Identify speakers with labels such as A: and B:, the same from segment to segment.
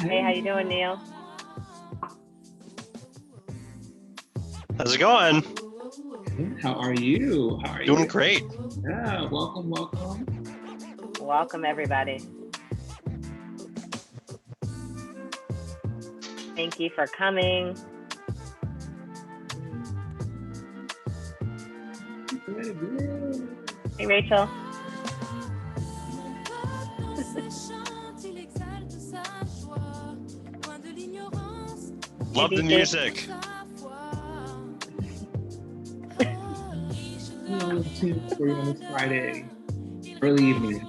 A: Hey, how you doing, Neil?
B: How's it going?
C: Good. How are you? How are
B: Doing
C: you?
B: great.
C: Yeah, welcome, welcome.
A: Welcome, everybody. Thank you for coming. Hey, Rachel.
B: Love the music.
C: Hello, team for you on this Friday, early evening.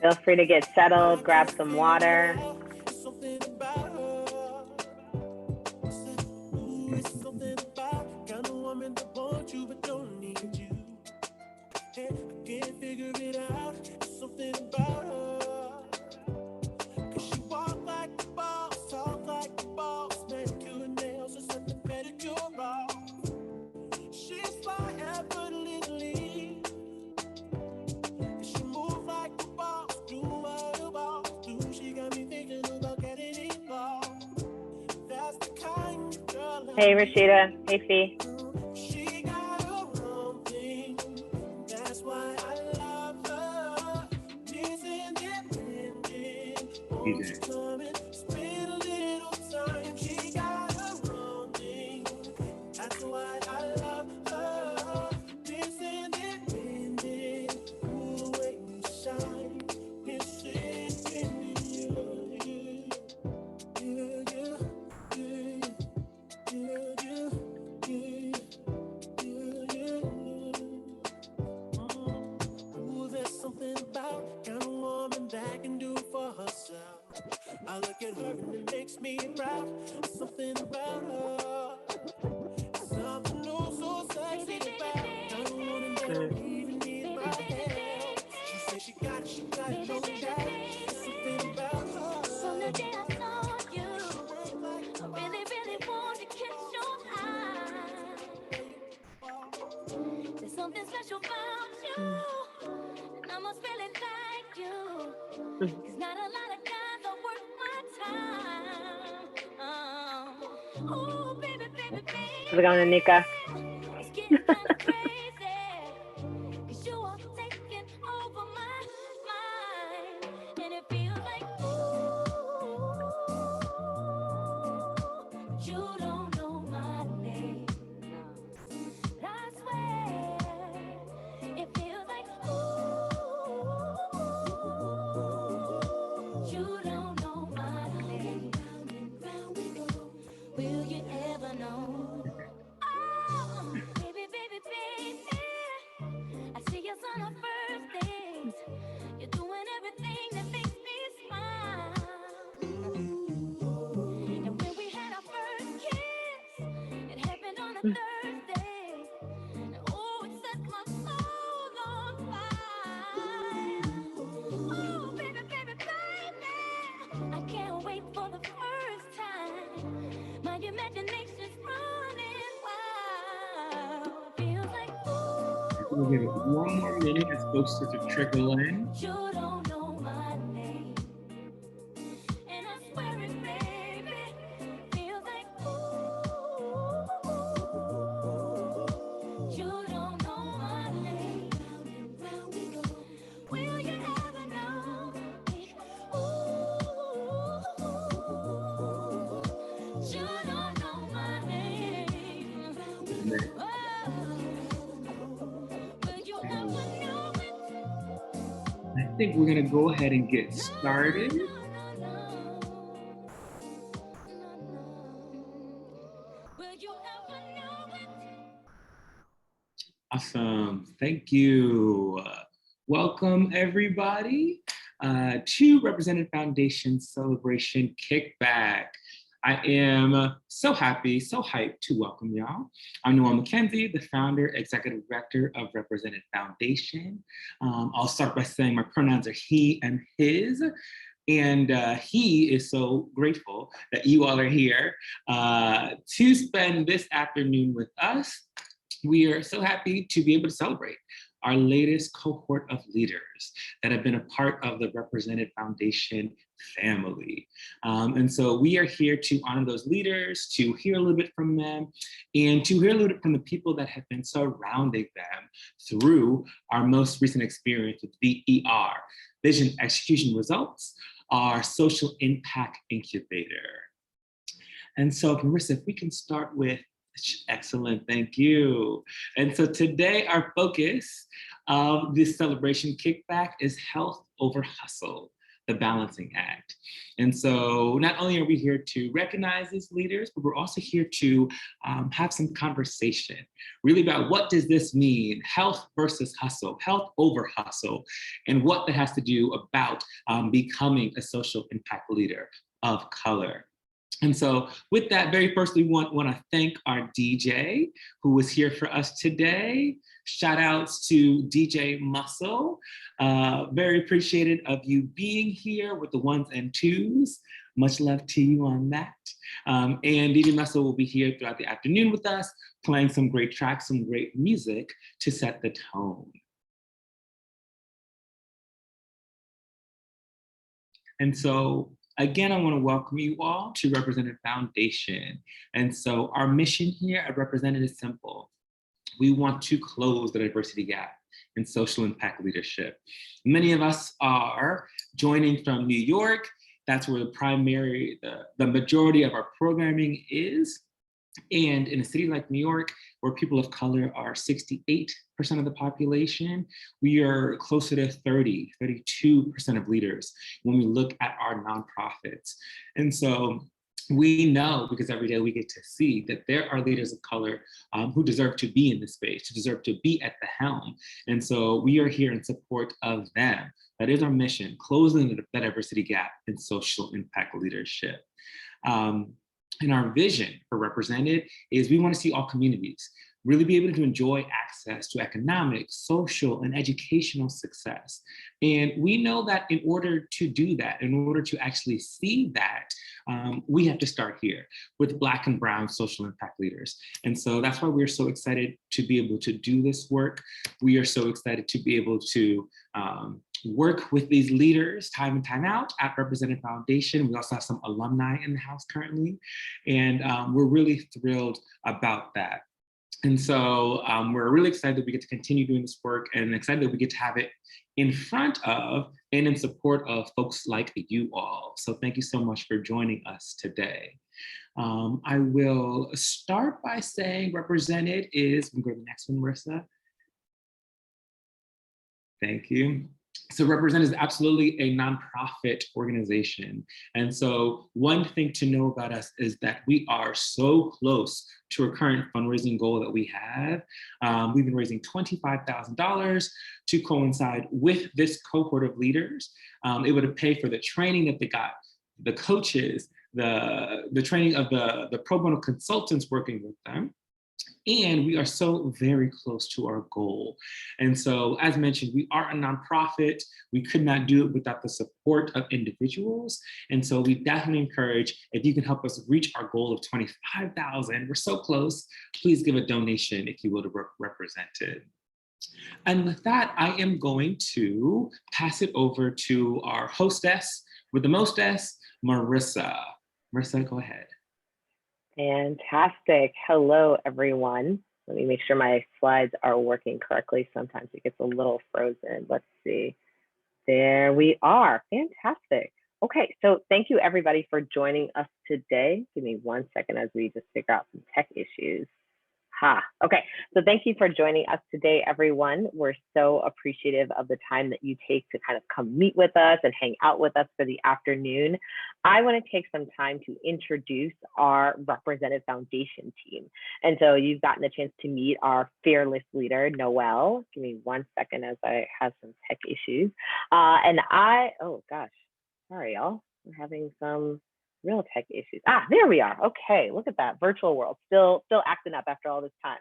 A: Feel free to get settled, grab some water. Hey, Rashida. Hey, Fee. How's it going, Anika? We'll give it one more minute as folks start to trickle in. I think we're gonna go ahead and get started.
C: Awesome. Thank you. Welcome, everybody, to Represented Foundation Celebration Kickback. I am so happy, so hyped to welcome y'all. I'm Noel McKenzie, the founder, executive director of Represented Foundation. I'll start by saying my pronouns are he and his. And he is so grateful that you all are here to spend this afternoon with us. We are so happy to be able to celebrate our latest cohort of leaders that have been a part of the Represented Foundation family. And so we are here to honor those leaders, to hear a little bit from them, and to hear a little bit from the people that have been surrounding them through our most recent experience with VER, Vision Execution Results, our social impact incubator. And so, Marissa, if we can start with excellent, thank you. And so today our focus of this celebration kickback is health over hustle, the balancing act. And so not only are we here to recognize these leaders, but we're also here to have some conversation really about what does this mean, health versus hustle, health over hustle, and what that has to do about becoming a social impact leader of color. And so with that, very first, we want to thank our DJ who was here for us today. Shout outs to DJ Muscle. Very appreciated of you being here with the ones and twos. Much love to you on that. And DJ Muscle will be here throughout the afternoon with us, playing some great tracks, some great music to set the tone. And so, again, I want to welcome you all to Represented Foundation. And so our mission here at Represented is simple. We want to close the diversity gap in social impact leadership. Many of us are joining from New York. That's where the majority of our programming is. And in a city like New York, where people of color are 68% of the population, we are closer to 32% of leaders when we look at our nonprofits. And so we know, because every day we get to see that there are leaders of color who deserve to be in this space, who deserve to be at the helm. And so we are here in support of them. That is our mission, closing the diversity gap in social impact leadership. And our vision for Represented is we want to see all communities really be able to enjoy access to economic, social, and educational success. And we know that in order to do that, in order to actually see that, we have to start here with Black and Brown social impact leaders. And so that's why we're so excited to be able to do this work. We are so excited to be able to work with these leaders time and time out at Represented Foundation. We also have some alumni in the house currently, and we're really thrilled about that. And so we're really excited that we get to continue doing this work, and excited that we get to have it in front of and in support of folks like you all. So thank you so much for joining us today. I will start by saying Represented is, we go to the next one, Marissa. Thank you. So Represent is absolutely a nonprofit organization. And so one thing to know about us is that we are so close to our current fundraising goal that we have. We've been raising $25,000 to coincide with this cohort of leaders, able to pay for the training that they got, the coaches, the training of the pro bono consultants working with them. And we are so very close to our goal. And so, as mentioned, we are a nonprofit. We could not do it without the support of individuals. And so we definitely encourage, if you can help us reach our goal of 25,000, we're so close, please give a donation, if you will, to Represented. And with that, I am going to pass it over to our hostess with the mostess, Marissa. Marissa, go ahead.
D: Fantastic. Hello, everyone. Let me make sure my slides are working correctly. Sometimes it gets a little frozen. Let's see. There we are. Fantastic. Okay, so thank you, everybody, for joining us today. Give me 1 second as we just figure out some tech issues. Okay, so thank you for joining us today, everyone. We're so appreciative of the time that you take to kind of come meet with us and hang out with us for the afternoon. I want to take some time to introduce our Represented Foundation team. And so you've gotten a chance to meet our fearless leader, Noelle. Give me 1 second as I have some tech issues. Oh gosh, sorry, y'all. We're having some real tech issues. There we are. Okay, look at that. Virtual world, still acting up after all this time.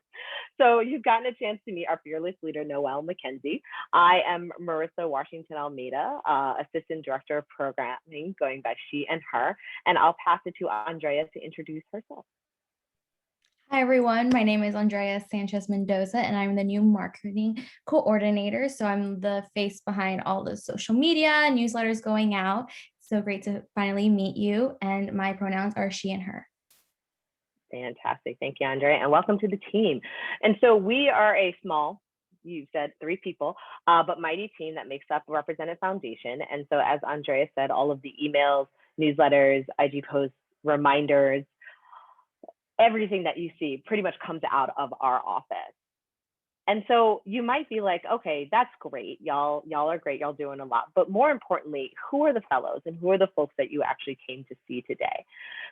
D: So you've gotten a chance to meet our fearless leader, Noelle McKenzie. I am Marissa Washington Almeida, Assistant Director of Programming, going by she and her. And I'll pass it to Andrea to introduce herself.
E: Hi, everyone. My name is Andrea Sanchez Mendoza, and I'm the new marketing coordinator. So I'm the face behind all the social media newsletters going out. So great to finally meet you. And my pronouns are she and her.
D: Fantastic. Thank you, Andrea. And welcome to the team. And so we are a small, you said 3 people, but mighty team that makes up Represented Foundation. And so as Andrea said, all of the emails, newsletters, IG posts, reminders, everything that you see pretty much comes out of our office. And so you might be like, okay, that's great. Y'all are great. Y'all doing a lot. But more importantly, who are the fellows and who are the folks that you actually came to see today?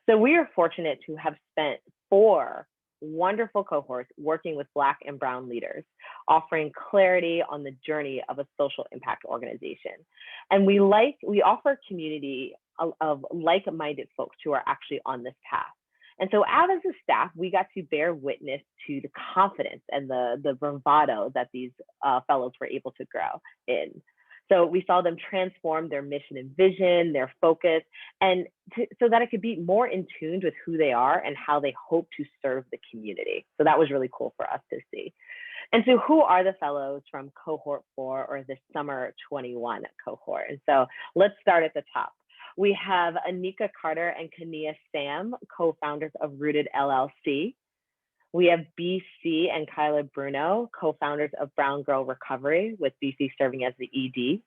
D: So we are fortunate to have spent 4 wonderful cohorts working with Black and Brown leaders, offering clarity on the journey of a social impact organization. And we offer a community of like-minded folks who are actually on this path. And so as a staff, we got to bear witness to the confidence and the bravado that these fellows were able to grow in. So we saw them transform their mission and vision, their focus, and so that it could be more in tune with who they are and how they hope to serve the community. So that was really cool for us to see. And so who are the fellows from Cohort 4 or the Summer 21 cohort? And so let's start at the top. We have Anika Carter and Kaniya Samm, co-founders of Rooted LLC. We have BC and Kyla Bruno, co-founders of Brown Girl Recovery, with BC serving as the ED.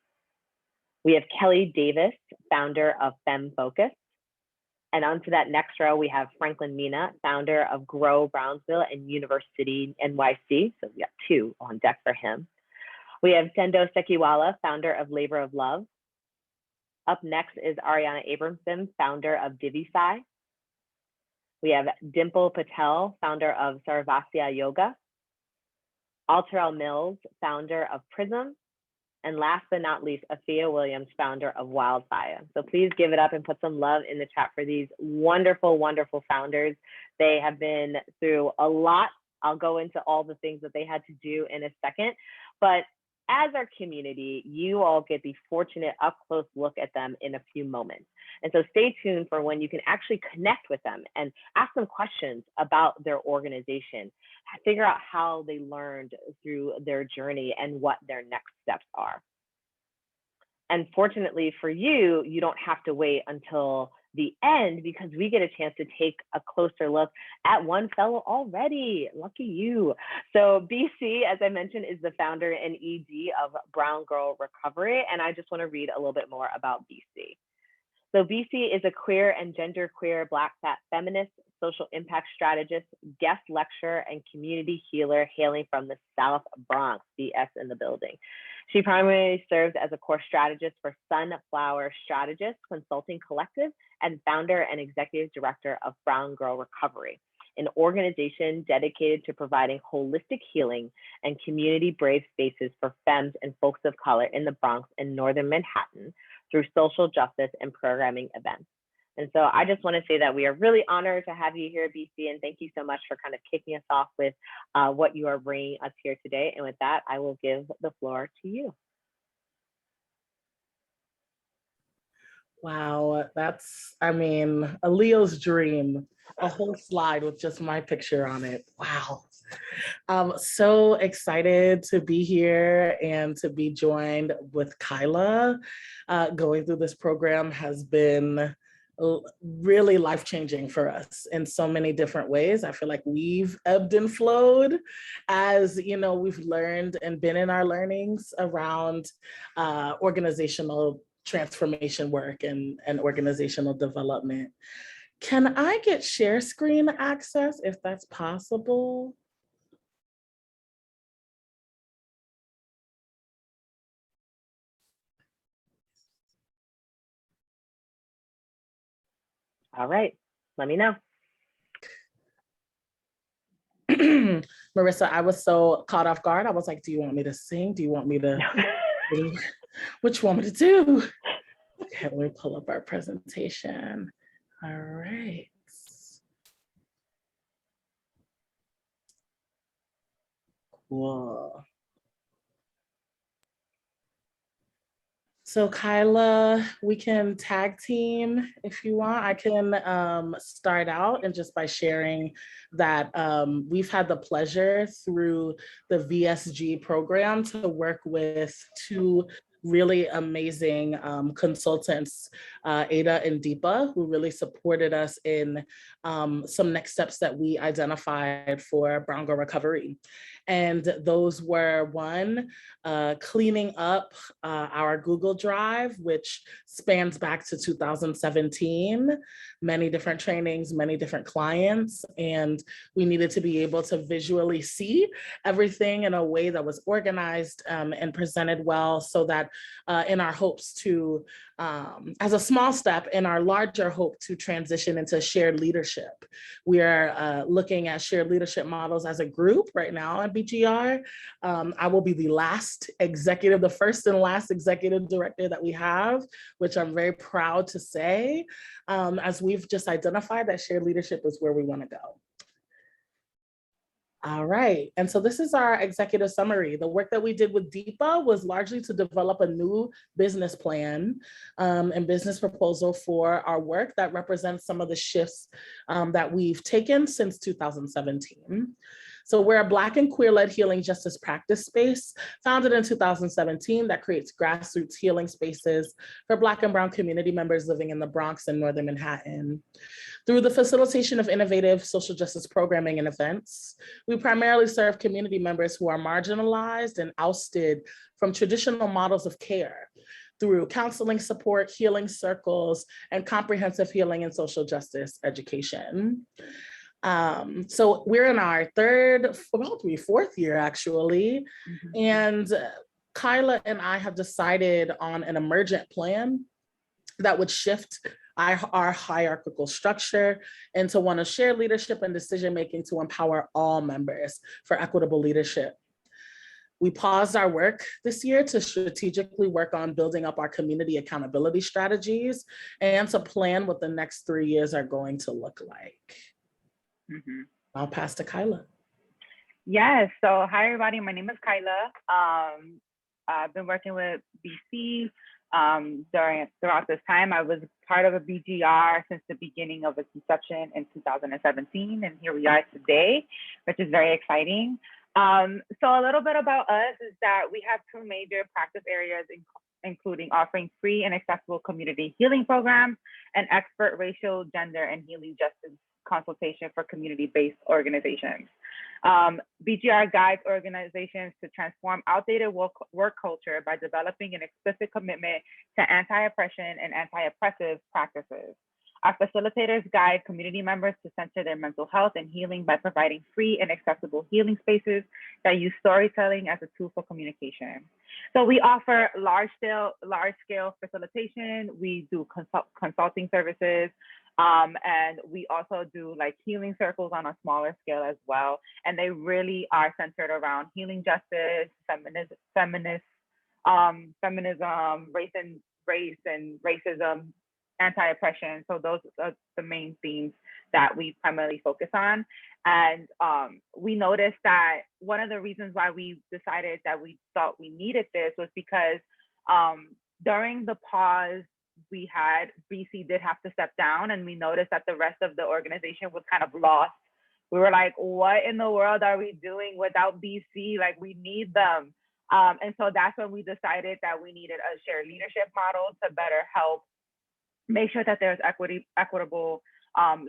D: We have Kelly Davis, founder of Femme Focus. And onto that next row, we have Franklin Mina, founder of Grow Brownsville and University NYC. So we got 2 on deck for him. We have Tendo Sekiwala, founder of Labor of Love. Up next is Ariana Abramson, founder of Divisai. We have Dimple Patel, founder of Sarvasya Yoga. Alterel Mills, founder of Prism. And last but not least, Afia Williams, founder of Wildfire. So please give it up and put some love in the chat for these wonderful, wonderful founders. They have been through a lot. I'll go into all the things that they had to do in a second, but as our community, you all get the fortunate up-close look at them in a few moments. And so stay tuned for when you can actually connect with them and ask them questions about their organization, figure out how they learned through their journey and what their next steps are. And fortunately for you, you don't have to wait until the end because we get a chance to take a closer look at one fellow already. Lucky you. So BC, as I mentioned, is the founder and ED of Brown Girl Recovery. And I just want to read a little bit more about BC. So BC is a queer and genderqueer Black feminist, social impact strategist, guest lecturer, and community healer hailing from the South Bronx, BS in the building. She primarily serves as a core strategist for Sunflower Strategist Consulting Collective and founder and executive director of Brown Girl Recovery, an organization dedicated to providing holistic healing and community brave spaces for femmes and folks of color in the Bronx and Northern Manhattan through social justice and programming events. And so I just want to say that we are really honored to have you here at BC, and thank you so much for kind of kicking us off with what you are bringing us here today. And with that, I will give the floor to you.
F: Wow, that's, I mean, a Leo's dream, a whole slide with just my picture on it. Wow. I'm so excited to be here and to be joined with Kyla. Going through this program has been really life-changing for us in so many different ways. I feel like we've ebbed and flowed as, you know, we've learned and been in our learnings around organizational transformation work and organizational development. Can I get share screen access if that's possible?
D: All right, let me know.
F: Marissa, I was so caught off guard. I was like, do you want me to sing? Do you want me to, what you want me to do? Okay, let me pull up our presentation. All right. Cool. So Kyla, we can tag team if you want. I can start out and just by sharing that we've had the pleasure through the VSG program to work with two really amazing consultants, Ada and Deepa, who really supported us in some next steps that we identified for brown girl recovery. And those were one, cleaning up our Google Drive, which spans back to 2017, many different trainings, many different clients, and we needed to be able to visually see everything in a way that was organized and presented well, so that in our hopes to, as a small step in our larger hope to transition into shared leadership. We are looking at shared leadership models as a group right now at BGR. I will be the first and last executive director that we have, which I'm very proud to say, as we've just identified that shared leadership is where we want to go. All right, and so this is our executive summary. The work that we did with Deepa was largely to develop a new business plan and business proposal for our work that represents some of the shifts that we've taken since 2017. So we're a Black and queer-led healing justice practice space founded in 2017 that creates grassroots healing spaces for Black and brown community members living in the Bronx and Northern Manhattan. Through the facilitation of innovative social justice programming and events, we primarily serve community members who are marginalized and ousted from traditional models of care through counseling support, healing circles, and comprehensive healing and social justice education. So we're in our fourth year actually. Mm-hmm. And Kyla and I have decided on an emergent plan that would shift our hierarchical structure into one of shared leadership and decision-making to empower all members for equitable leadership. We paused our work this year to strategically work on building up our community accountability strategies and to plan what the next 3 years are going to look like. Mm-hmm. I'll pass to Kyla.
G: Yes, so hi everybody, my name is Kyla. I've been working with BC throughout this time. I was part of a BGR since the beginning of its inception in 2017, and here we are today, which is very exciting. So a little bit about us is that we have two major practice areas, including offering free and accessible community healing programs and expert racial, gender, and healing justice consultation for community-based organizations. BGR guides organizations to transform outdated work culture by developing an explicit commitment to anti-oppression and anti-oppressive practices. Our facilitators guide community members to center their mental health and healing by providing free and accessible healing spaces that use storytelling as a tool for communication. So we offer large-scale facilitation. We do consulting services. And we also do like healing circles on a smaller scale as well. And they really are centered around healing justice, feminism, race and racism, anti-oppression. So those are the main themes that we primarily focus on. And we noticed that one of the reasons why we decided that we thought we needed this was because during the pause we had, BC did have to step down, and we noticed that the rest of the organization was kind of lost. We were like, what in the world are we doing without BC? Like, we need them. And so that's when we decided that we needed a shared leadership model to better help make sure that there's equitable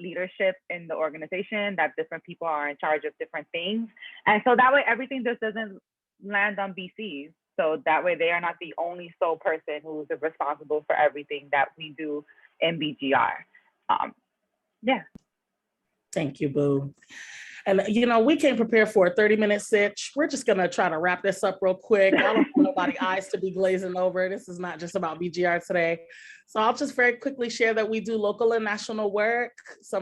G: leadership in the organization, that different people are in charge of different things. And so that way everything just doesn't land on BC. So that way they are not the only sole person who's responsible for everything that we do in BGR. Yeah.
F: Thank you, Boo. And we came prepared for a 30-minute sitch. We're just gonna try to wrap this up real quick. I don't want nobody's eyes to be glazing over. This is not just about BGR today. So I'll just very quickly share that we do local and national work.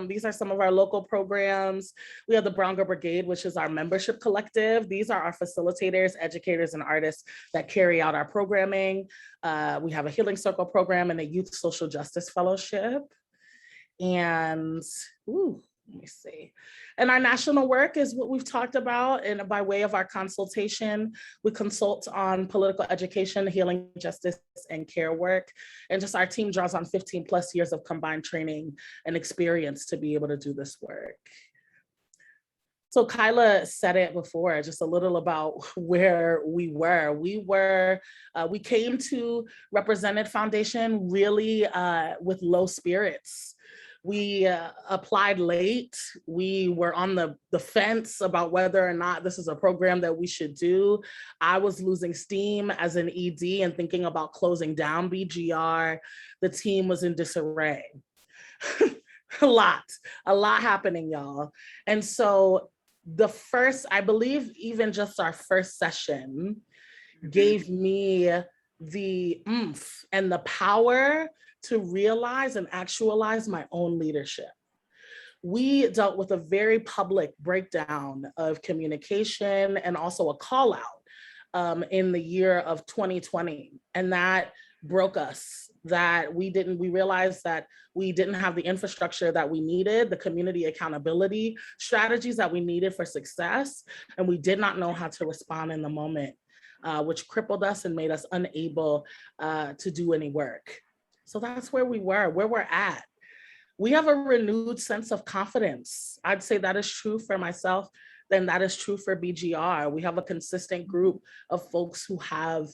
F: These are some of our local programs. We have the Brown Girl Brigade, which is our membership collective. These are our facilitators, educators, and artists that carry out our programming. We have a Healing Circle program and a Youth Social Justice Fellowship. And, let me see. And our national work is what we've talked about. And by way of our consultation, we consult on political education, healing, justice, and care work. And just our team draws on 15 plus years of combined training and experience to be able to do this work. So Kyla said it before, just a little about where we were. We came to Represented Foundation really with low spirits. We applied late. We were on the fence about whether or not this is a program that we should do. I was losing steam as an ED and thinking about closing down BGR. The team was in disarray. A lot happening, y'all. And so I believe even just our first session gave me the oomph and the power to realize and actualize my own leadership. We dealt with a very public breakdown of communication and also a call out in the year of 2020. And that broke us, that we realized that we didn't have the infrastructure that we needed, the community accountability strategies that we needed for success. And we did not know how to respond in the moment, which crippled us and made us unable to do any work. So that's where we're at. We have a renewed sense of confidence. I'd say that is true for myself, then that is true for BGR. We have a consistent group of folks who have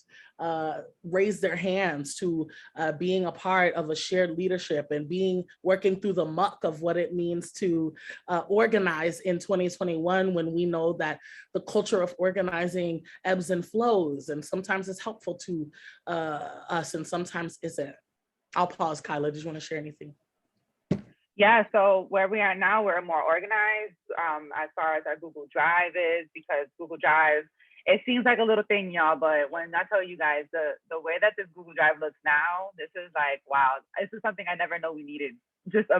F: raised their hands to being a part of a shared leadership and working through the muck of what it means to organize in 2021, when we know that the culture of organizing ebbs and flows, and sometimes it's helpful to us and sometimes isn't. I'll pause. Kyla, did you want to share anything?
G: Yeah, so where we are now, we're more organized as far as our Google Drive is, because Google Drive, it seems like a little thing, y'all, but when I tell you guys the way that this Google Drive looks now, this is like, wow, this is something I never know we needed. Just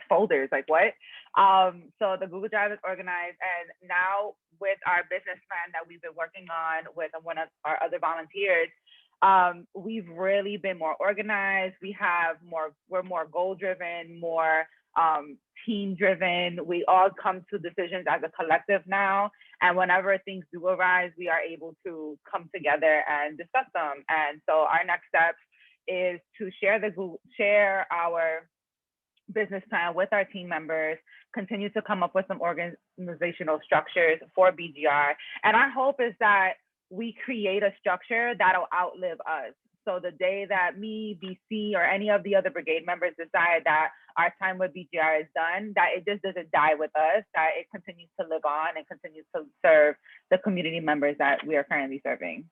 G: folders, like what? So the Google Drive is organized, and now with our business plan that we've been working on with one of our other volunteers, we've really been more organized. We're more goal driven, more team driven. We all come to decisions as a collective now. And whenever things do arise, we are able to come together and discuss them. And so our next step is to share our business plan with our team members, continue to come up with some organizational structures for BGR. And our hope is that we create a structure that'll outlive us. So the day that me, BC, or any of the other brigade members decide that our time with BGR is done, that it just doesn't die with us, that it continues to live on and continues to serve the community members that we are currently serving.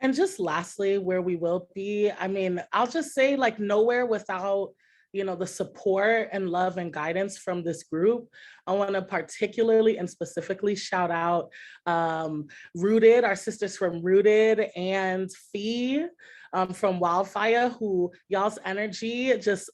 F: And just lastly, where we will be, I mean, I'll just say, like, nowhere without the support and love and guidance from this group. I want to particularly and specifically shout out Rooted, our sisters from Rooted, and Fee from Wildfire, who y'all's energy just,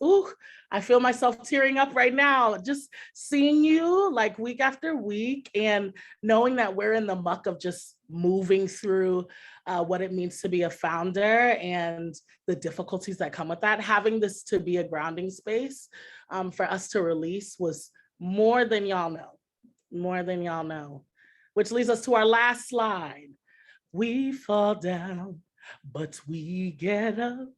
F: I feel myself tearing up right now. Just seeing you like week after week and knowing that we're in the muck of just moving through what it means to be a founder and the difficulties that come with that. Having this to be a grounding space for us to release was more than y'all know, which leads us to our last slide. We fall down, but we get up.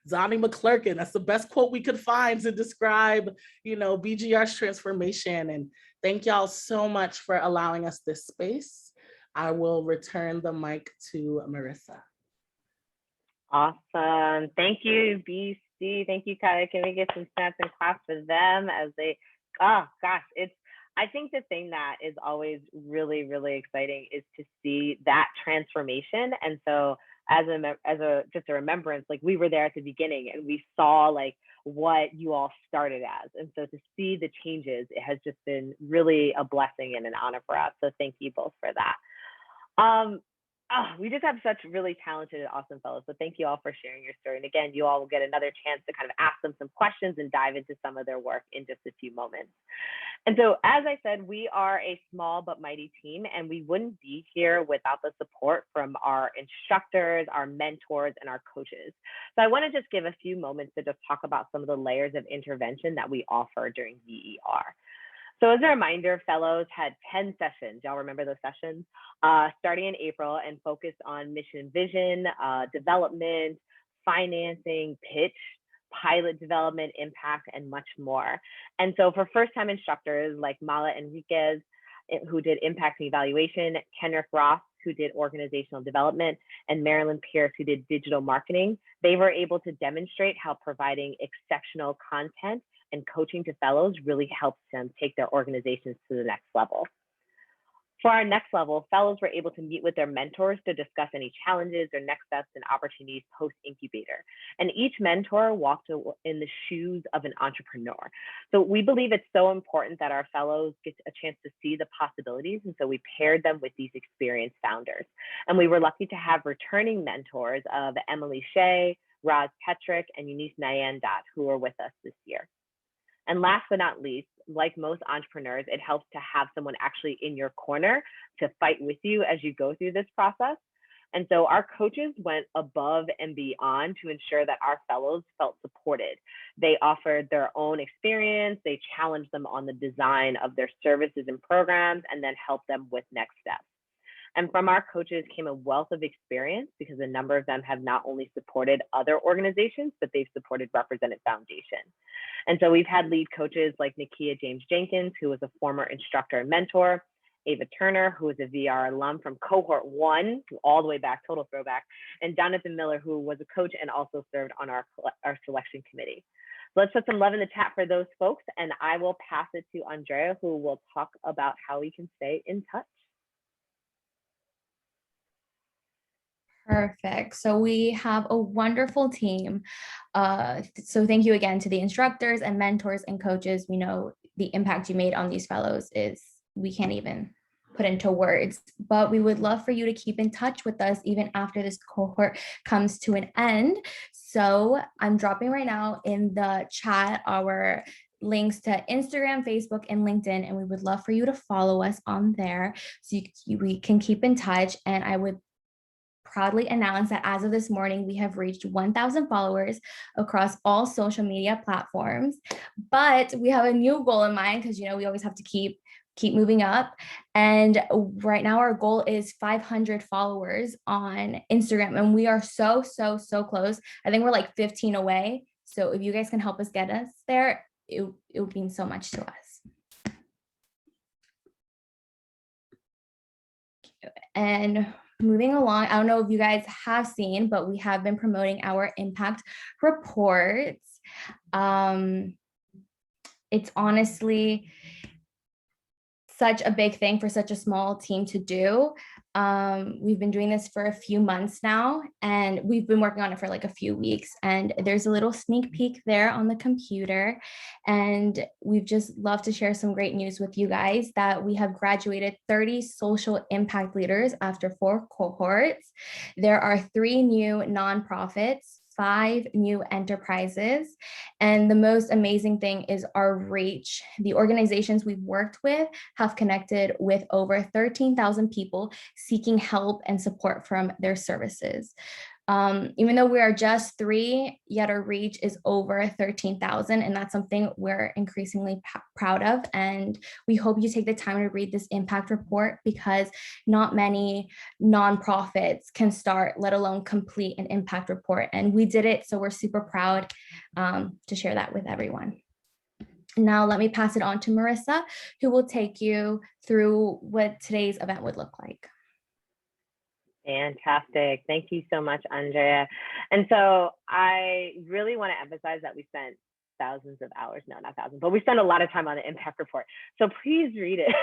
F: Donnie McClurkin, that's the best quote we could find to describe, BGR's transformation. And thank y'all so much for allowing us this space. I will return the mic to Marissa.
D: Awesome. Thank you, BC. Thank you, Kaya. Can we get some snaps and claps for them as they, I think the thing that is always really, really exciting is to see that transformation. And so just a remembrance, like we were there at the beginning and we saw like what you all started as. And so to see the changes, it has just been really a blessing and an honor for us. So thank you both for that. We just have such really talented and awesome fellows. So thank you all for sharing your story. And again, you all will get another chance to kind of ask them some questions and dive into some of their work in just a few moments. And so, as I said, we are a small but mighty team, and we wouldn't be here without the support from our instructors, our mentors, and our coaches. So I want to just give a few moments to just talk about some of the layers of intervention that we offer during VER. So as a reminder, fellows had 10 sessions. Y'all remember those sessions? Starting in April and focused on mission vision, development, financing, pitch, pilot development, impact, and much more. And so for first-time instructors like Mala Enriquez, who did impact and evaluation, Kenrick Ross, who did organizational development, and Marilyn Pierce, who did digital marketing, they were able to demonstrate how providing exceptional content and coaching to fellows really helps them take their organizations to the next level. For our next level, fellows were able to meet with their mentors to discuss any challenges or next steps and opportunities post-incubator. And each mentor walked in the shoes of an entrepreneur. So we believe it's so important that our fellows get a chance to see the possibilities. And so we paired them with these experienced founders. And we were lucky to have returning mentors of Emily Shea, Roz Petrick, and Eunice Nyandat, who were with us this year. And last but not least, like most entrepreneurs, it helps to have someone actually in your corner to fight with you as you go through this process. And so our coaches went above and beyond to ensure that our fellows felt supported. They offered their own experience, they challenged them on the design of their services and programs, and then helped them with next steps. And from our coaches came a wealth of experience because a number of them have not only supported other organizations, but they've supported Represented Foundation. And so we've had lead coaches like Nakia James Jenkins, who was a former instructor and mentor, Ava Turner, who is a VR alum from Cohort 1, all the way back, total throwback, and Jonathan Miller, who was a coach and also served on our selection committee. Let's put some love in the chat for those folks, and I will pass it to Andrea, who will talk about how we can stay in touch.
E: Perfect. So we have a wonderful team. So thank you again to the instructors and mentors and coaches. We know the impact you made on these fellows is, we can't even put into words, but we would love for you to keep in touch with us even after this cohort comes to an end. So I'm dropping right now in the chat our links to Instagram, Facebook, and LinkedIn, and we would love for you to follow us on there so we can keep in touch. And I would proudly announce that as of this morning, we have reached 1,000 followers across all social media platforms. But we have a new goal in mind because, you know, we always have to keep moving up. And right now our goal is 500 followers on Instagram. And we are so close. I think we're like 15 away. So if you guys can help us get us there, it would mean so much to us. And moving along, I don't know if you guys have seen, but we have been promoting our impact reports. It's honestly such a big thing for such a small team to do. We've been doing this for a few months now, and we've been working on it for like a few weeks, and there's a little sneak peek there on the computer. And we've just loved to share some great news with you guys that we have graduated 30 social impact leaders after 4 cohorts. There are 3 new nonprofits, 5 new enterprises. And the most amazing thing is our reach. The organizations we've worked with have connected with over 13,000 people seeking help and support from their services. Even though we are just 3, yet our reach is over 13,000, and that's something we're increasingly proud of. And we hope you take the time to read this impact report, because not many nonprofits can start, let alone complete an impact report. And we did it, so we're super proud to share that with everyone. Now let me pass it on to Marissa, who will take you through what today's event would look like.
D: Fantastic. Thank you so much, Andrea. And so I really want to emphasize that we spent thousands of hours. No, not thousands, but we spend a lot of time on the impact report. So please read it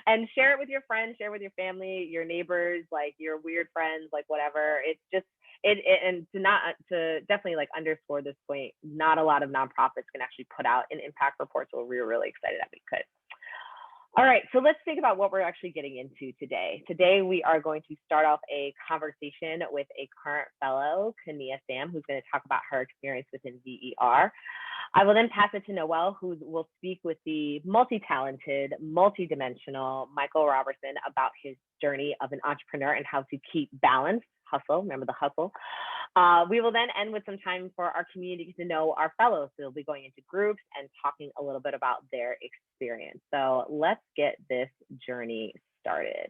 D: and share it with your friends, share it with your family, your neighbors, like your weird friends, like whatever. It's just, and to definitely like underscore this point, not a lot of nonprofits can actually put out an impact report. So we were really excited that we could. All right, so let's think about what we're actually getting into today. Today, we are going to start off a conversation with a current fellow, Kaniya Samm, who's going to talk about her experience within VER. I will then pass it to Noelle, who will speak with the multi-talented, multi-dimensional Michael Roberson about his journey of an entrepreneur and how to keep balance, hustle, remember the hustle. We will then end with some time for our community to know our fellows. So we'll be going into groups and talking a little bit about their experience. So let's get this journey started.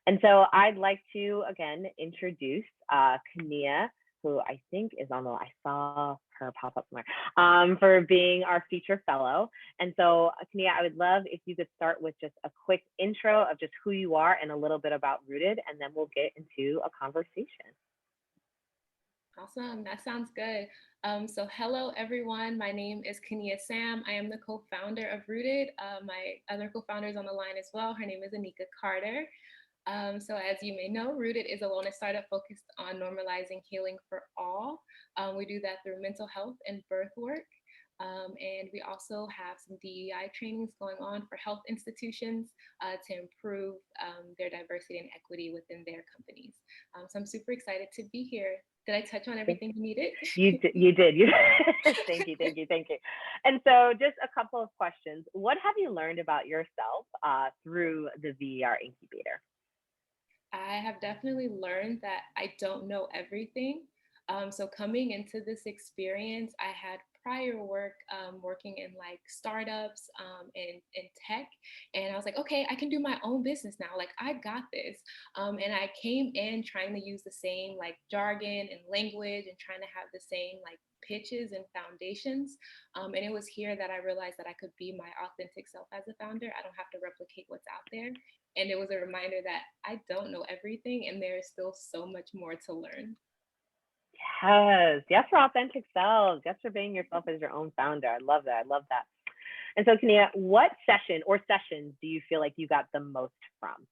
D: And so I'd like to, again, introduce Kaniya, who I think is on the, I saw her pop up somewhere, for being our feature fellow. And so Kaniya, I would love if you could start with just a quick intro of just who you are and a little bit about Rooted, and then we'll get into a conversation.
H: Awesome, that sounds good. So hello everyone, my name is Kaniya Samm. I am the co-founder of Rooted. My other co-founder is on the line as well. Her name is Anika Carter. So as you may know, Rooted is a wellness startup focused on normalizing healing for all. We do that through mental health and birth work. And we also have some DEI trainings going on for health institutions to improve their diversity and equity within their companies. So I'm super excited to be here. Did I touch on everything you needed?
D: You did. Thank you. And so just a couple of questions. What have you learned about yourself through the VER incubator?
H: I have definitely learned that I don't know everything. So coming into this experience, I had prior work working in like startups and tech. And I was like, okay, I can do my own business now. Like I got this. And I came in trying to use the same like jargon and language and trying to have the same like pitches and foundations. And it was here that I realized that I could be my authentic self as a founder. I don't have to replicate what's out there. And it was a reminder that I don't know everything and there is still so much more to learn.
D: Yes, for authentic selves. Yes, for being yourself as your own founder. I love that. And so Kaniya, what session or sessions do you feel like you got the most from?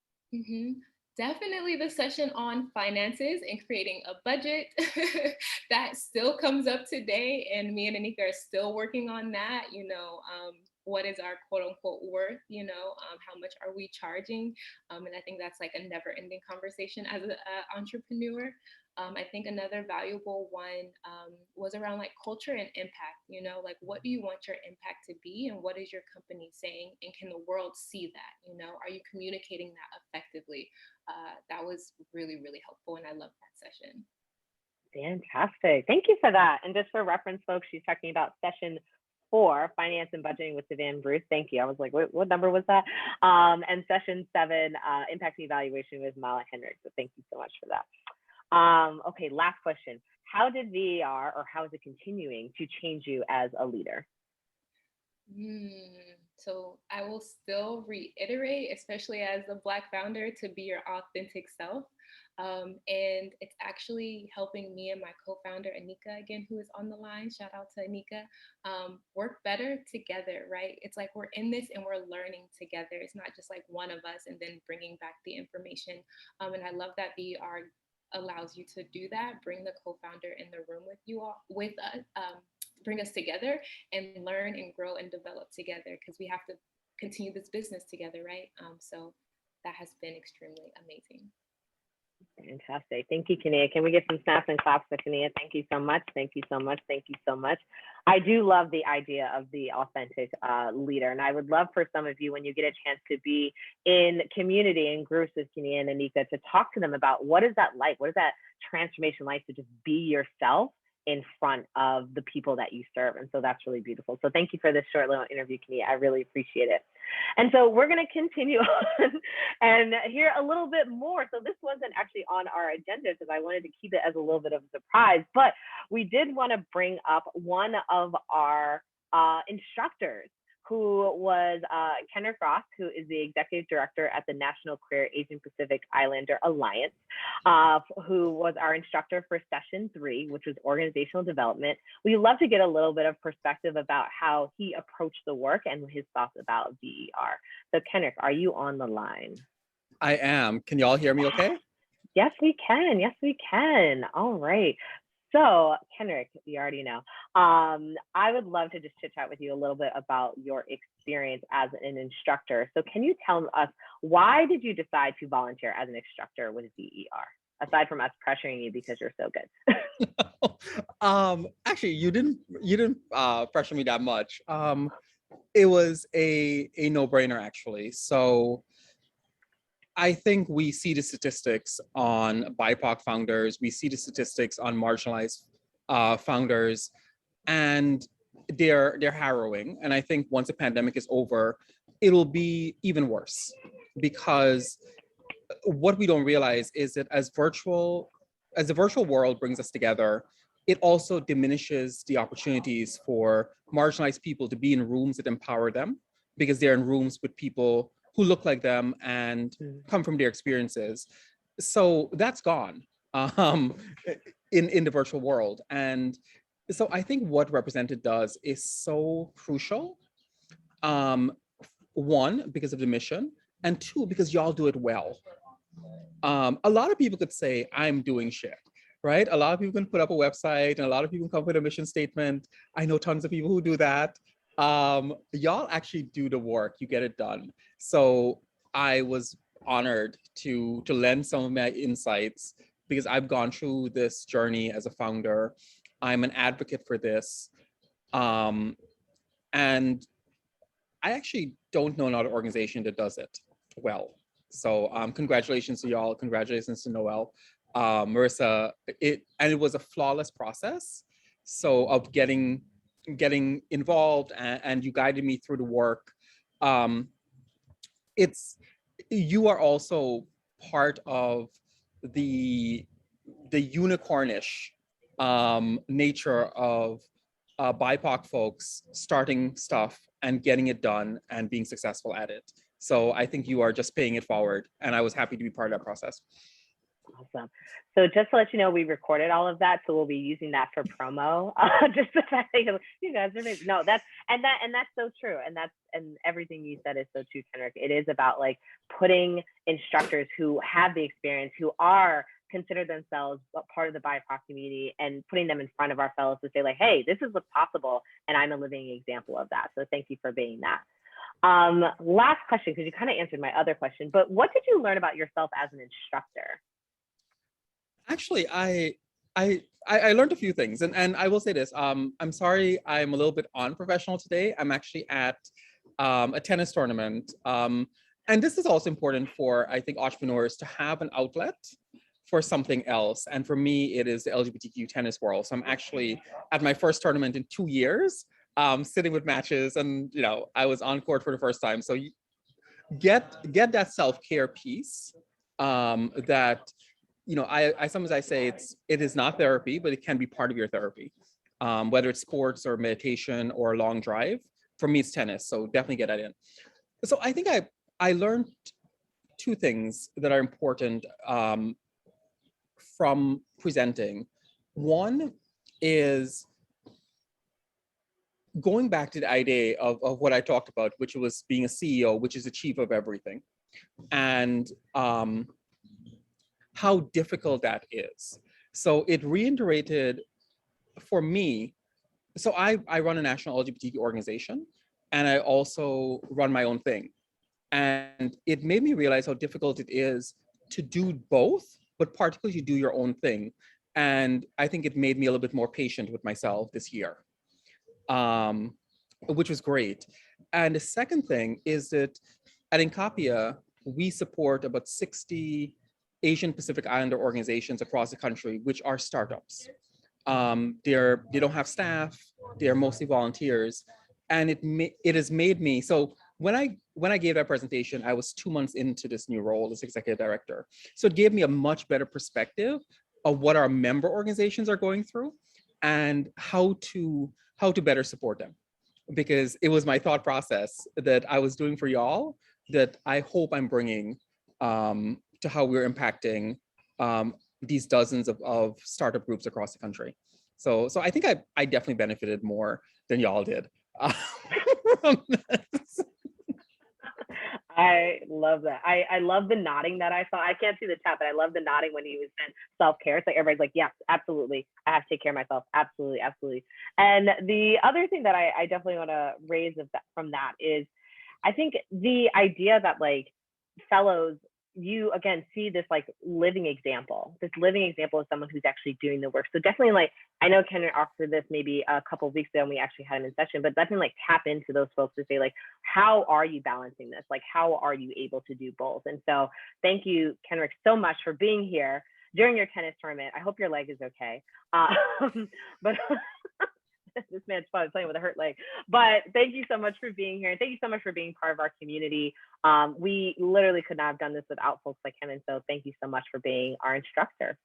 H: Definitely the session on finances and creating a budget. That still comes up today, and me and Anika are still working on that. What is our quote unquote worth? How much are we charging? And I think that's like a never ending conversation as an entrepreneur. I think another valuable one was around like culture and impact, like what do you want your impact to be and what is your company saying and can the world see that, are you communicating that effectively? That was really, really helpful and I loved that session.
D: Fantastic. Thank you for that. And just for reference, folks, she's talking about session 4, finance and budgeting with Savannah Bruce. Thank you. I was like, what number was that? And session 7, impact and evaluation with Mala Kenrick. So thank you so much for that. Okay, last question. How did VER, or how is it continuing to change you as a leader?
H: So I will still reiterate, especially as a Black founder, to be your authentic self. And it's actually helping me and my co-founder, Anika, again, who is on the line, shout out to Anika, work better together, right? It's like we're in this and we're learning together. It's not just like one of us and then bringing back the information. And I love that VER allows you to do that, bring the co-founder in the room with you all, with us, bring us together and learn and grow and develop together because we have to continue this business together, right? So that has been extremely amazing.
D: Fantastic. Thank you, Kaniya. Can we get some snaps and claps for Kaniya? Thank you so much. Thank you so much. Thank you so much. I do love the idea of the authentic leader. And I would love for some of you, when you get a chance to be in community and groups with Kaniya and Anika, to talk to them about what is that like? What is that transformation like to just be yourself in front of the people that you serve? And so that's really beautiful. So thank you for this short little interview, Kaniya. I really appreciate it. And so we're going to continue on and hear a little bit more. So this wasn't actually on our agenda because I wanted to keep it as a little bit of a surprise, but we did want to bring up one of our instructors who was Kenrick, who is the executive director at the National Queer Asian Pacific Islander Alliance, who was our instructor for session 3, which was organizational development. We'd love to get a little bit of perspective about how he approached the work and his thoughts about DER. So Kenrick, are you on the line?
I: I am. Can you all hear me okay?
D: Yes, we can. Yes, we can. All right. So, Kenrick, you already know. I would love to just chit chat with you a little bit about your experience as an instructor. So, can you tell us, why did you decide to volunteer as an instructor with DER, aside from us pressuring you because you're so good?
I: Actually, you didn't pressure me that much. It was a no-brainer, actually. So I think we see the statistics on BIPOC founders, we see the statistics on marginalized founders, and they're harrowing. And I think once the pandemic is over, it'll be even worse, because what we don't realize is that as the virtual world brings us together, it also diminishes the opportunities for marginalized people to be in rooms that empower them, because they're in rooms with people who look like them and come from their experiences. So that's gone in the virtual world. And so I think what Represented does is so crucial. One, because of the mission, and two, because y'all do it well. A lot of people could say, I'm doing shit, right? A lot of people can put up a website, and a lot of people come up with a mission statement. I know tons of people who do that. Y'all actually do the work, you get it done. So I was honored to lend some of my insights, because I've gone through this journey as a founder. I'm an advocate for this. And I actually don't know another organization that does it well. So congratulations to y'all, congratulations to Noel. Marissa, it was a flawless process. So of getting involved, and you guided me through the work. You are also part of the unicornish nature of BIPOC folks starting stuff and getting it done and being successful at it. So I think you are just paying it forward, and I was happy to be part of that process.
D: Awesome. So just to let you know, we recorded all of that, so we'll be using that for promo. Just the fact that you guys are no, that's so true, and everything you said is so true, Kenrick. It is about like putting instructors who have the experience, who are consider themselves part of the BIPOC community, and putting them in front of our fellows to say like, hey, this is what's possible, and I'm a living example of that. So thank you for being that. Last question, because you kind of answered my other question, but what did you learn about yourself as an instructor?
I: Actually, I learned a few things, and I will say this. I'm sorry, I'm a little bit unprofessional today. I'm actually at a tennis tournament, and this is also important for, I think, entrepreneurs to have an outlet for something else. And for me, it is the LGBTQ tennis world. So I'm actually at my first tournament in 2 years, sitting with matches, and I was on court for the first time. So you get that self-care piece that. I sometimes say it is not therapy, but it can be part of your therapy, whether it's sports or meditation or a long drive. For me, it's tennis, so definitely get that in. So I think I learned 2 things that are important from presenting. One is going back to the idea of what I talked about, which was being a CEO, which is the chief of everything, and how difficult that is. So it reiterated for me. So I run a national LGBTQ organization, and I also run my own thing. And it made me realize how difficult it is to do both, but particularly to do your own thing. And I think it made me a little bit more patient with myself this year, which was great. And the second thing is that at Incapia, we support about 60 Asian Pacific Islander organizations across the country, which are startups. They don't have staff, they're mostly volunteers. And it has made me, so when I gave that presentation, I was 2 months into this new role as executive director. So it gave me a much better perspective of what our member organizations are going through and how to better support them. because it was my thought process that I was doing for y'all that I hope I'm bringing to how we're impacting these dozens of startup groups across the country. So I think I definitely benefited more than y'all did. From this.
D: I love that. I love the nodding that I saw. I can't see the chat, but I love the nodding when he was saying self-care. It's like everybody's like, yes, absolutely. I have to take care of myself. Absolutely, absolutely. And the other thing that I definitely want to raise from that is, I think the idea that like fellows, you again see this like living example of someone who's actually doing the work. So definitely, like, I know Kenrick offered this maybe a couple of weeks ago and we actually had him in session, but definitely like tap into those folks to say like, how are you balancing this? Like, how are you able to do both? And so thank you, Kenrick, so much for being here during your tennis tournament. I hope your leg is okay. But this man's probably playing with a hurt leg. But thank you so much for being here. And thank you so much for being part of our community. We literally could not have done this without folks like him. And so thank you so much for being our instructor.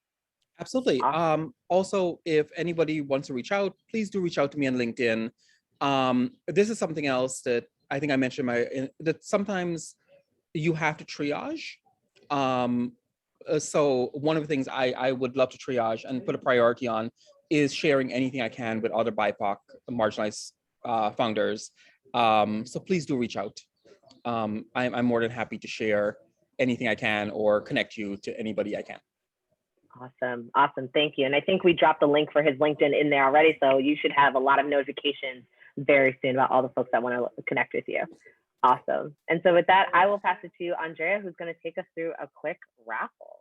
I: Absolutely.
D: Awesome.
I: Also, if anybody wants to reach out, please do reach out to me on LinkedIn. This is something else that I think I mentioned that sometimes you have to triage. So one of the things I would love to triage and put a priority on is sharing anything I can with other BIPOC marginalized founders. So please do reach out. I'm more than happy to share anything I can or connect you to anybody I can.
D: Awesome. Thank you. And I think we dropped the link for his LinkedIn in there already. So you should have a lot of notifications very soon about all the folks that want to connect with you. Awesome. And so with that, I will pass it to Andrea, who's going to take us through a quick raffle.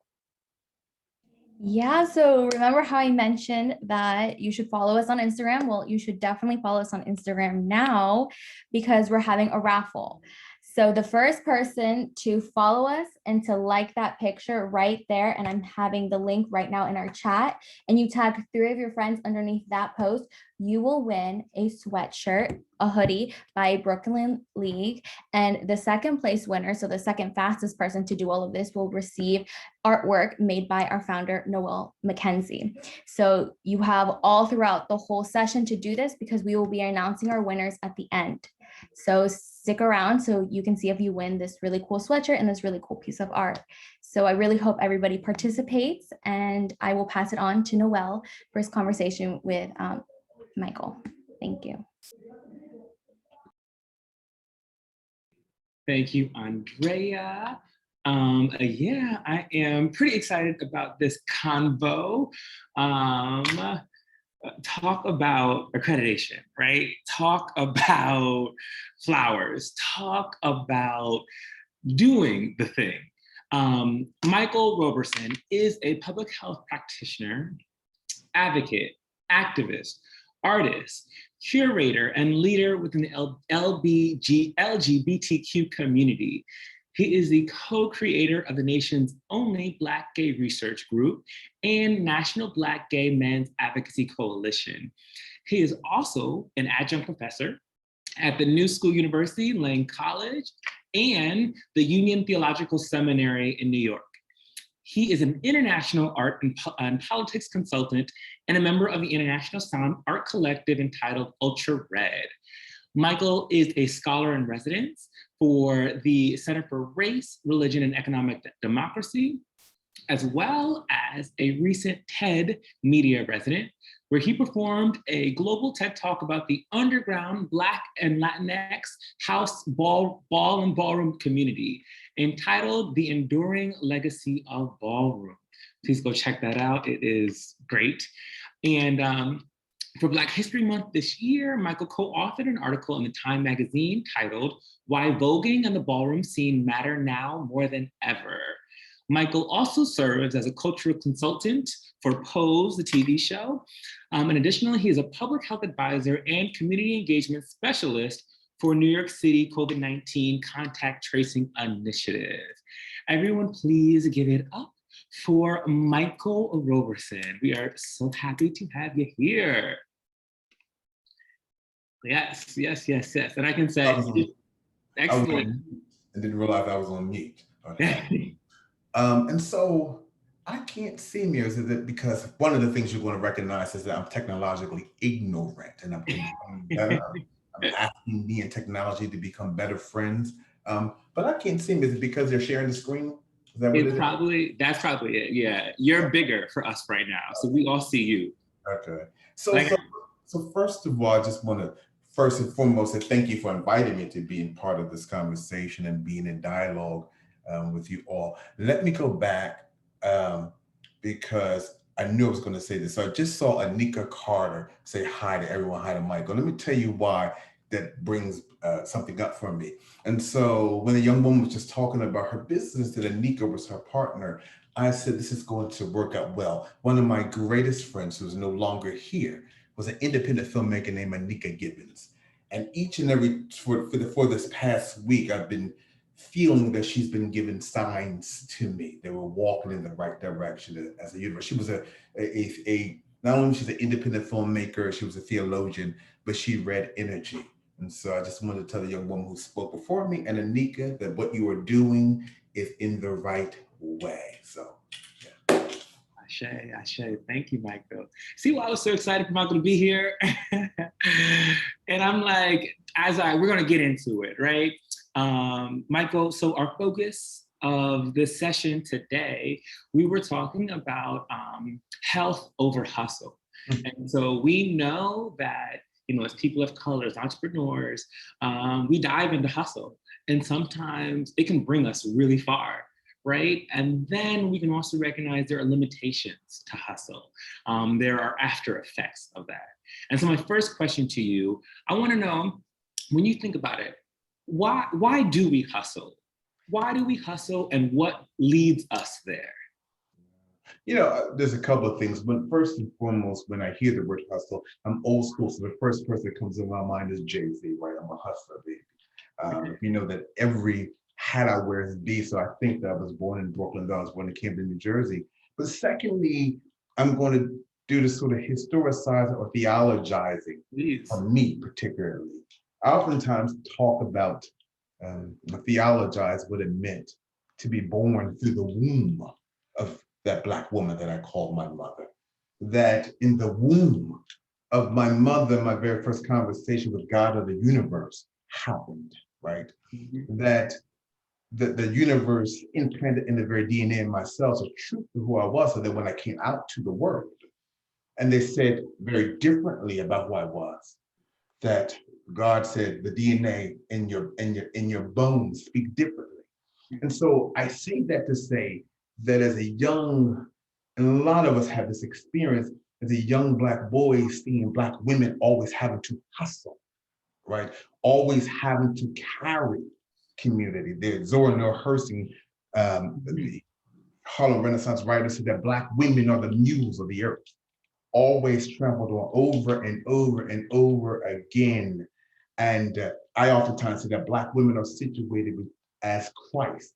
E: Yeah, so remember how I mentioned that you should follow us on Instagram? Well, you should definitely follow us on Instagram now because we're having a raffle. So the first person to follow us and to like that picture right there, and I'm having the link right now in our chat, and you tag 3 of your friends underneath that post, you will win a sweatshirt, a hoodie by Brooklyn League. And the second place winner, so the second fastest person to do all of this, will receive artwork made by our founder, Noel McKenzie. So you have all throughout the whole session to do this because we will be announcing our winners at the end. So stick around so you can see if you win this really cool sweatshirt and this really cool piece of art. So I really hope everybody participates, and I will pass it on to Noel for his conversation with Michael. Thank you.
C: Thank you, Andrea. Yeah, I am pretty excited about this convo. Talk about accreditation, right? Talk about flowers, talk about doing the thing. Michael Roberson is a public health practitioner, advocate, activist, artist, curator, and leader within the LGBTQ community. He is the co-creator of the nation's only Black gay research group and National Black Gay Men's Advocacy Coalition. He is also an adjunct professor at the New School University, Lane College, and the Union Theological Seminary in New York. He is an international art and politics consultant and a member of the International Sound Art Collective entitled Ultra Red. Michael is a scholar in residence for the Center for Race, Religion, and Economic Democracy, as well as a recent TED Media resident, where he performed a global TED Talk about the underground Black and Latinx house ball and ballroom community, entitled The Enduring Legacy of Ballroom. Please go check that out. It is great. And for Black History Month this year, Michael co-authored an article in the Time magazine titled Why Voguing and the Ballroom Scene Matter Now More Than Ever. Michael also serves as a cultural consultant for Pose, the TV show. And additionally, he is a public health advisor and community engagement specialist for New York City COVID-19 Contact Tracing Initiative. Everyone, please give it up for Michael Roberson. We are so happy to have you here. Yes. And I can say, excellent.
J: I didn't realize I was on mute. And so I can't see me as it because one of the things you're going to recognize is that I'm technologically ignorant and I'm becoming better. asking me and technology to become better friends. But I can't see them. Is it because they're sharing the screen? Is that what
C: That's probably it. Yeah, you're bigger for us right now, so we all see you.
J: Okay. So first of all, I just want to first and foremost say thank you for inviting me to be in part of this conversation and being in dialogue with you all. Let me go back because I knew I was going to say this. So I just saw Anika Carter say hi to everyone, hi to Michael. Let me tell you why that brings something up for me. And so when the young woman was just talking about her business, that Anika was her partner, I said, this is going to work out well. One of my greatest friends who's no longer here was an independent filmmaker named Anika Gibbons. And each and every, for this past week, I've been feeling that she's been giving signs to me. They were walking in the right direction as a universe. She was not only she's an independent filmmaker, she was a theologian, but she read energy. And so I just wanted to tell the young woman who spoke before me and Anika that what you are doing is in the right way. So, yeah.
C: Ashe. Thank you, Michael. See why I was so excited for Michael to be here? And I'm like, we're gonna get into it, right? Michael, so our focus of this session today, we were talking about health over hustle. And so we know that, as people of color, as entrepreneurs, we dive into hustle. And sometimes it can bring us really far, right? And then we can also recognize there are limitations to hustle. There are after effects of that. And so my first question to you, I wanna know, when you think about it, why do we hustle? Why do we hustle and what leads us there?
J: There's a couple of things. But first and foremost, when I hear the word hustle, I'm old school. So the first person that comes to my mind is Jay-Z, right? I'm a hustler, baby. You know that every hat I wear is B. So I think that I was born in Brooklyn, that I was born in Camden, New Jersey. But secondly, I'm going to do this sort of historicizing or theologizing for me particularly. I oftentimes talk about theologize what it meant to be born through the womb of that Black woman that I called my mother. That in the womb of my mother, my very first conversation with God of the universe happened, right? That the universe implanted in the very DNA of myself a truth to who I was, so that when I came out to the world, and they said very differently about who I was, that God said the DNA in your bones speak differently. And so I say that to say that as a young, and a lot of us have this experience as a young Black boy, seeing Black women always having to hustle, right? Always having to carry community. There's Zora Neale Hurston, the Harlem Renaissance writer, said that Black women are the mules of the earth, always traveled on over and over and over again. And I oftentimes say that Black women are situated as Christ,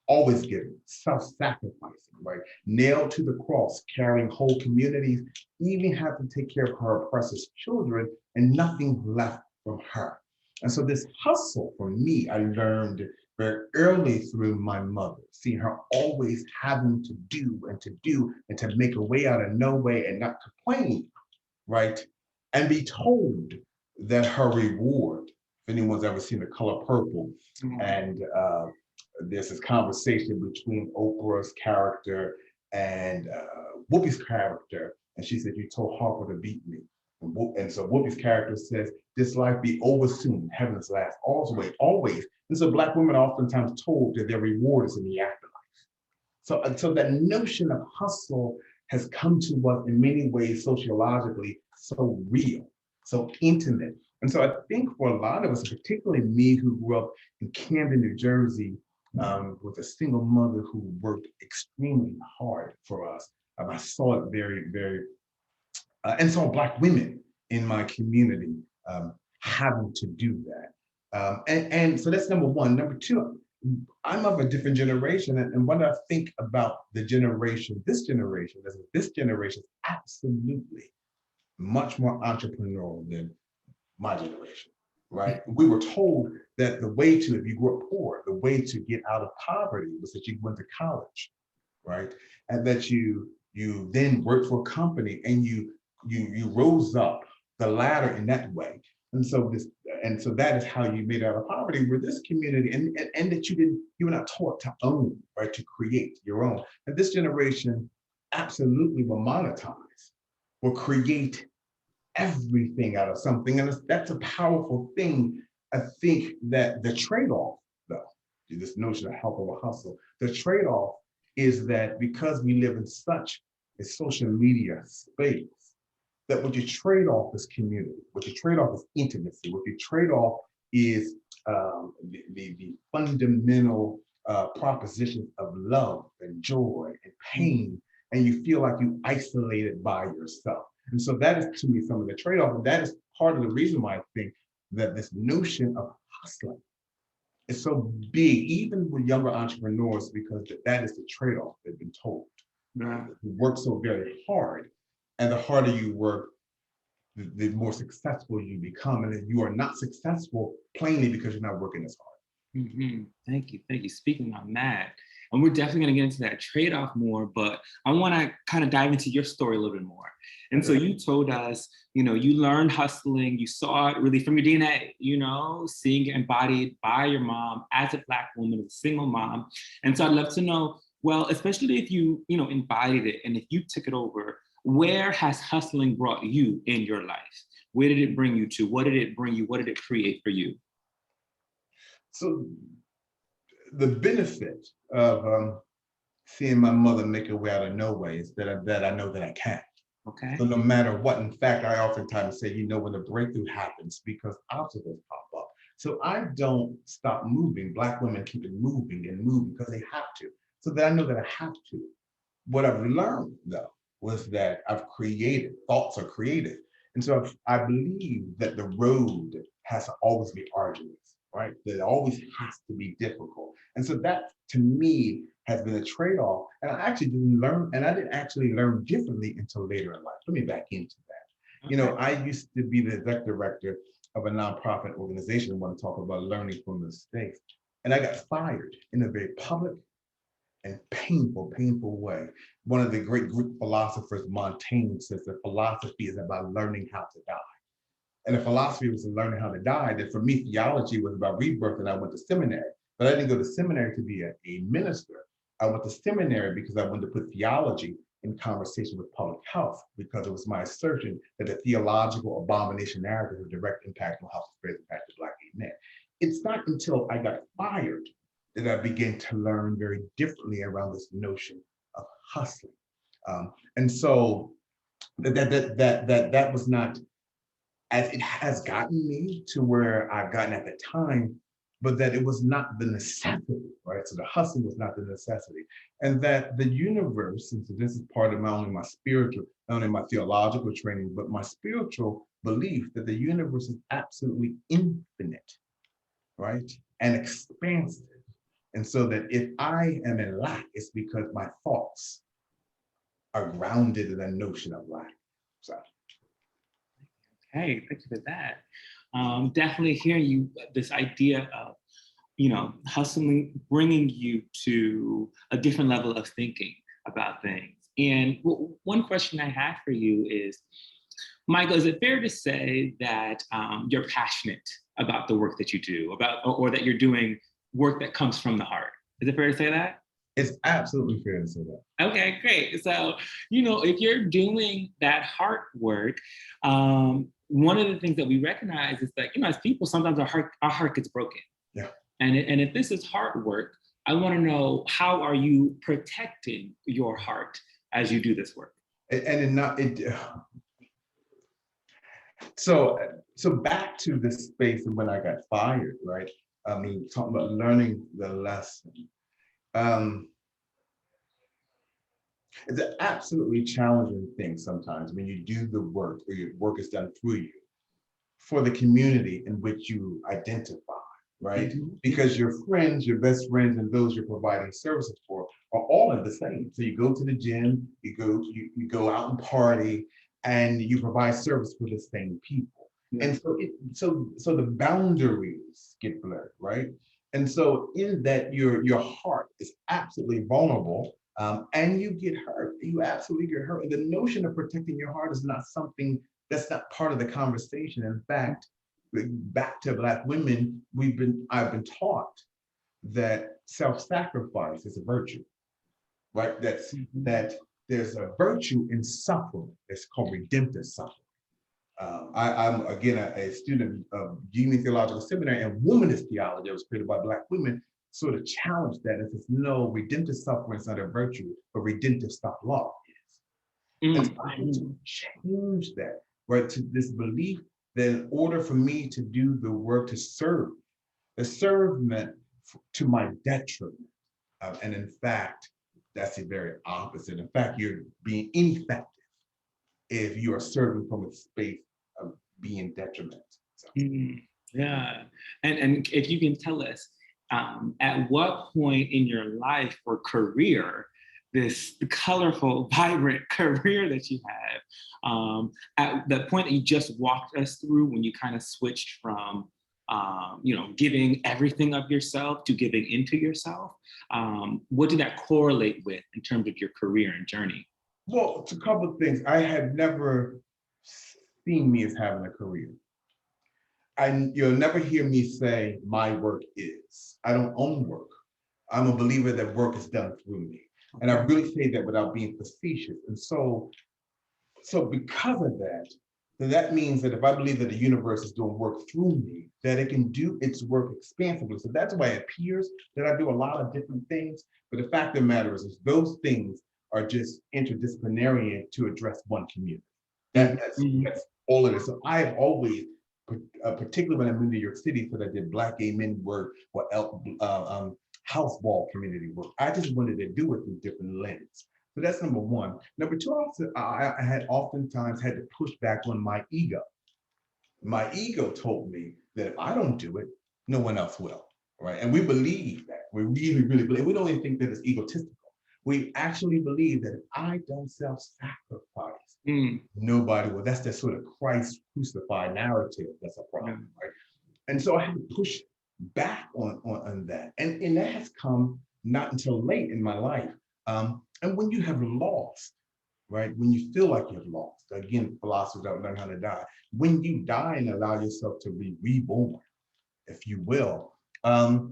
J: always giving, self-sacrificing, right? Nailed to the cross, carrying whole communities, even have to take care of her oppressor's children and nothing left from her. And so this hustle for me, I learned very early through my mother, seeing her always having to do and to make a way out of no way and not complain, right? And be told that her reward, if anyone's ever seen The Color Purple, and there's this conversation between Oprah's character and Whoopi's character, and she said, "You told Harper to beat me." And so Whoopi's character says, "This life be over soon, heaven's last, always." And so Black women are oftentimes told that their reward is in the afterlife. So until that notion of hustle has come to us in many ways sociologically so real, so intimate. And so I think for a lot of us, particularly me who grew up in Camden, New Jersey, with a single mother who worked extremely hard for us, I saw it very, very, and saw Black women in my community having to do that. And so that's number one. Number two, I'm of a different generation, and when I think about this generation is absolutely much more entrepreneurial than my generation, right? We were told that the way to, if you grew up poor, the way to get out of poverty was that you went to college, right? And that you then worked for a company and you rose up the ladder in that way. And so that is how you made out of poverty, where this community, and that you were not taught to own, right, to create your own. And this generation absolutely will monetize, will create everything out of something. And that's a powerful thing. I think that the trade-off, though, this notion of help over hustle, the trade-off is that because we live in such a social media space, that what you trade off is community, what you trade off is intimacy, what you trade off is the fundamental propositions of love and joy and pain, and you feel like you isolated by yourself. And so that is, to me, some of the trade-off, and that is part of the reason why I think that this notion of hustling is so big, even with younger entrepreneurs, because that is the trade-off they've been told. You work so very hard, and the harder you work, the more successful you become. And then you are not successful plainly because you're not working as hard.
C: Thank you. Speaking on that, and we're definitely going to get into that trade-off more, but I want to kind of dive into your story a little bit more. And so you told us, you learned hustling, you saw it really from your DNA, seeing it embodied by your mom as a Black woman, as a single mom. And so I'd love to know, well, especially if you, embodied it and if you took it over, where has hustling brought you in your life? Where did it bring you to? What did it bring you? What did it create for you?
J: So the benefit of seeing my mother make her way out of no way is that I know that I can.
C: Okay.
J: So no matter what, in fact, I oftentimes say, when the breakthrough happens, because obstacles pop up. So I don't stop moving. Black women keep it moving and moving because they have to. So that I know that I have to. What I've learned, though, was that thoughts are created. And so I believe that the road has to always be arduous, right? That it always has to be difficult. And so that, to me, has been a trade-off. And I didn't actually learn differently until later in life. Let me back into that. Okay. I used to be the executive director of a nonprofit organization. I want to talk about learning from mistakes. And I got fired in a very public and painful way. One of the great Greek philosophers, Montaigne, says that philosophy is about learning how to die. And if philosophy was learning how to die, then for me, theology was about rebirth, and I went to seminary. But I didn't go to seminary to be a minister. I went to seminary because I wanted to put theology in conversation with public health, because it was my assertion that the theological abomination narrative had a direct impact on health affairs impacted Black gay men. It's not until I got fired that I began to learn very differently around this notion of hustling. And so that was not, as it has gotten me to where I've gotten at the time, but that it was not the necessity, right? So the hustle was not the necessity. And that the universe, and so this is part of not only my theological training, but my spiritual belief that the universe is absolutely infinite, right? And expansive. And so that if I am in lack, it's because my thoughts are grounded in a notion of lack. So.
C: Hey, thank you for that. Definitely hearing you, this idea of, hustling, bringing you to a different level of thinking about things. And one question I have for you is, Michael, is it fair to say that you're passionate about the work that you do, or that you're doing work that comes from the heart? Is it fair to say that?
J: It's absolutely fair to say that.
C: Okay, great. So, if you're doing that heart work, one of the things that we recognize is that, as people, sometimes our heart gets broken.
J: Yeah.
C: And if this is heart work, I want to know, how are you protecting your heart as you do this work?
J: So back to this space of when I got fired, right? I mean, talking about learning the lesson. It's an absolutely challenging thing sometimes when you do the work, or your work is done through you, for the community in which you identify, right? Mm-hmm. Because your friends, your best friends, and those you're providing services for are all in the same. So you go to the gym, you go out and party, and you provide service for the same people. Yeah. And so the boundaries get blurred, right? And so in that, your heart is absolutely vulnerable, and you get hurt. You absolutely get hurt. And the notion of protecting your heart is not something that's not part of the conversation. In fact, back to Black women, I've been taught that self-sacrifice is a virtue, right? That there's a virtue in suffering. It's called redemptive suffering. I'm again a student of Union Theological Seminary, and womanist theology that was created by Black women sort of challenged that and says, no, redemptive suffering is not a virtue, but redemptive self-love is. And so I had to change that, right, to this belief that in order for me to do the work to serve, the serve meant to my detriment. And in fact, that's the very opposite. In fact, you're being ineffective if you are serving from a space of being detriment. So.
C: Yeah, and if you can tell us, at what point in your life or career, this colorful, vibrant career that you have, at the point that you just walked us through, when you kind of switched from giving everything of yourself to giving into yourself, what did that correlate with in terms of your career and journey?
J: Well, it's a couple of things. I had never seen me as having a career. You'll never hear me say my work is. I don't own work. I'm a believer that work is done through me. And I really say that without being facetious. And so because of that, then that means that if I believe that the universe is doing work through me, that it can do its work expansively. So that's why it appears that I do a lot of different things. But the fact of the matter is those things are just interdisciplinary to address one community. That's all it is. So I have always, particularly when I moved to New York City, because I did Black gay men work or house ball community work. I just wanted to do it through different lenses. So that's number one. Number two, I had oftentimes had to push back on my ego. My ego told me that if I don't do it, no one else will, right? And we believe that. We really, really believe. We don't even think that it's egotistical. We actually believe that if I don't self-sacrifice, nobody will. That's the sort of Christ crucified narrative that's a problem, right? And so I had to push back on that. And that has come not until late in my life. And when you have lost, right? When you feel like you've lost, again, philosophers don't learn how to die. When you die and allow yourself to be reborn, if you will,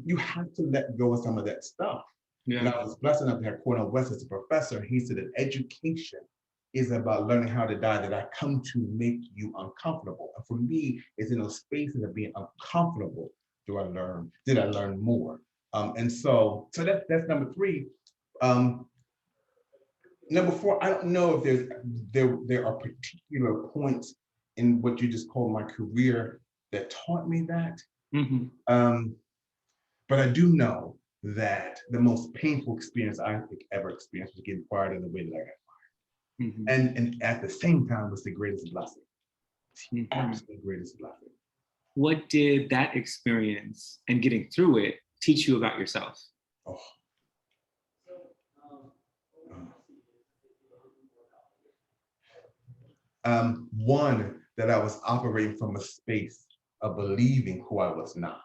J: you have to let go of some of that stuff. Yeah. And I was blessed enough to have Cornel West as a professor. He said that education is about learning how to die, that I come to make you uncomfortable. And for me, it's in those spaces of being uncomfortable did I learn more? And so that's number three. Number four, I don't know if there are particular points in what you just called my career that taught me that. But I do know that the most painful experience I think ever experienced was getting fired in the way that I got fired. And at the same time was the greatest blessing. Absolutely greatest blessing.
C: What did that experience and getting through it teach you about yourself?
J: One, that I was operating from a space of believing who I was not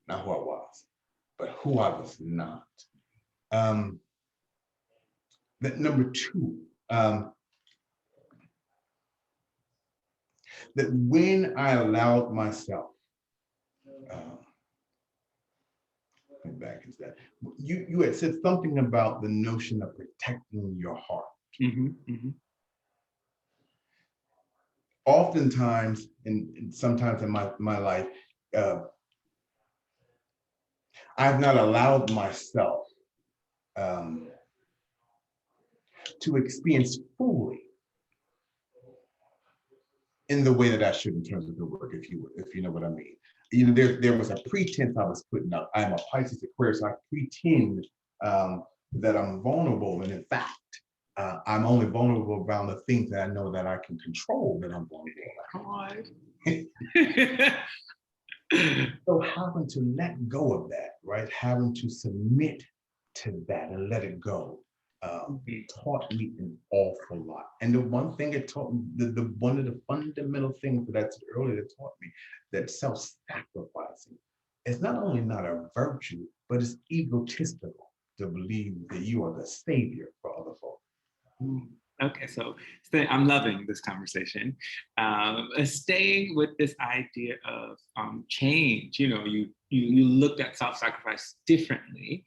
J: who I was, but who I was not. That number two, that when I allowed myself, back into that, you had said something about the notion of protecting your heart. Oftentimes, and sometimes in my life, I've not allowed myself to experience fully in the way that I should in terms of the work, if you know what I mean. You know, there was a pretense I was putting up. I'm a Pisces Aquarius, so I pretend that I'm vulnerable, and in fact, I'm only vulnerable around the things that I know that I can control that I'm vulnerable about. So having to let go of that, right? Having to submit to that and let it go taught me an awful lot. And the one thing it taught me, one of the fundamental things that I said earlier that taught me, that self-sacrificing is not only not a virtue, but it's egotistical to believe that you are the savior for other folks.
C: Okay, so I'm loving this conversation. Staying with this idea of change, you looked at self-sacrifice differently.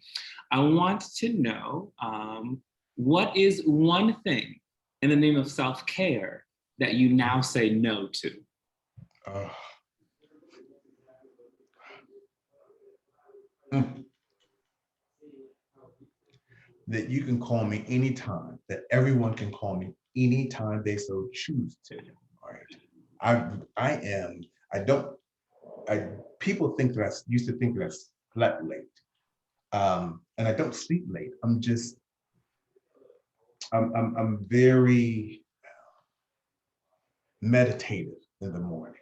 C: I want to know what is one thing in the name of self-care that you now say no to?
J: That you can call me anytime, that everyone can call me anytime they so choose to. All right. People think that I used to think that I slept late. And I don't sleep late. I'm very meditative in the morning,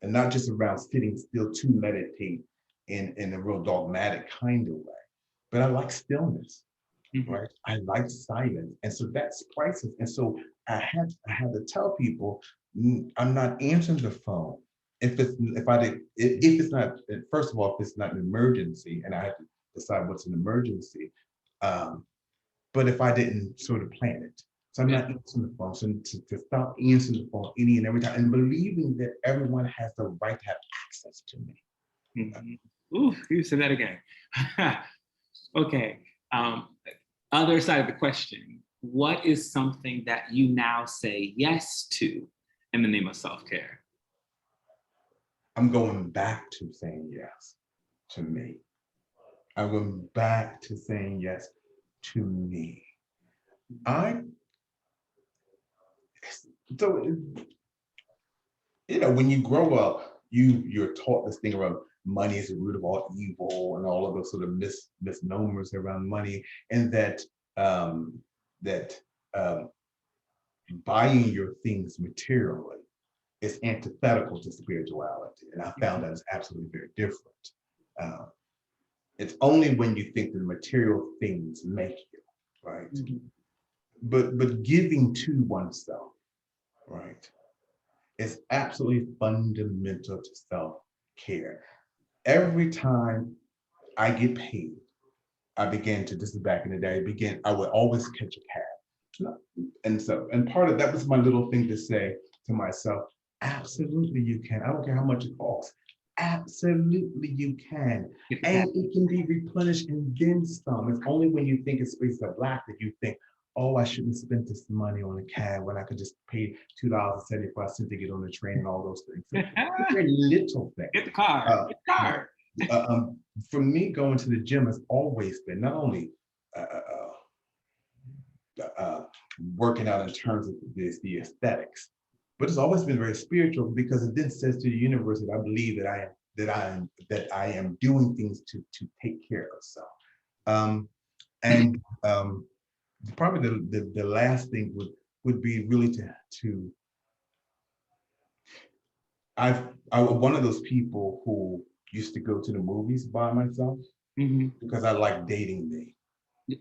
J: and not just around sitting still to meditate in a real dogmatic kind of way, but I like stillness. Right? I like silence. And so that's priceless. And so I had to tell people, I'm not answering the phone. If it's not, first of all, if it's not an emergency, and I have to decide what's an emergency, but if I didn't sort of plan it. So I'm not answering the phone. So to stop answering the phone any and every time, and believing that everyone has the right to have access to me.
C: Ooh, you said that again. Okay. Other side of the question, what is something that you now say yes to in the name of self-care?
J: I'm going back to saying yes to me. I'm going back to saying yes to me. When you grow up, you're taught this thing around money is the root of all evil and all of those sort of misnomers around money, and that buying your things materially is antithetical to spirituality. And I found that is absolutely very different. It's only when you think the material things make you, right? But giving to oneself, right, is absolutely fundamental to self-care. Every time I get paid, this is back in the day, I would always catch a cab. And part of that was my little thing to say to myself, absolutely you can. I don't care how much it costs. Absolutely you can. And it can be replenished and then some. It's only when you think it's spaces are black that you think, oh, I shouldn't have spent this money on a cab when I could just pay $2.75 to get on the train and all those things. So very little thing.
C: Get the car. Get the car.
J: For me, going to the gym has always been not only working out in terms of the aesthetics, but it's always been very spiritual, because it then says to the universe that I believe that I am doing things to take care of self. Probably the last thing would be really I'm one of those people who used to go to the movies by myself because I like dating me.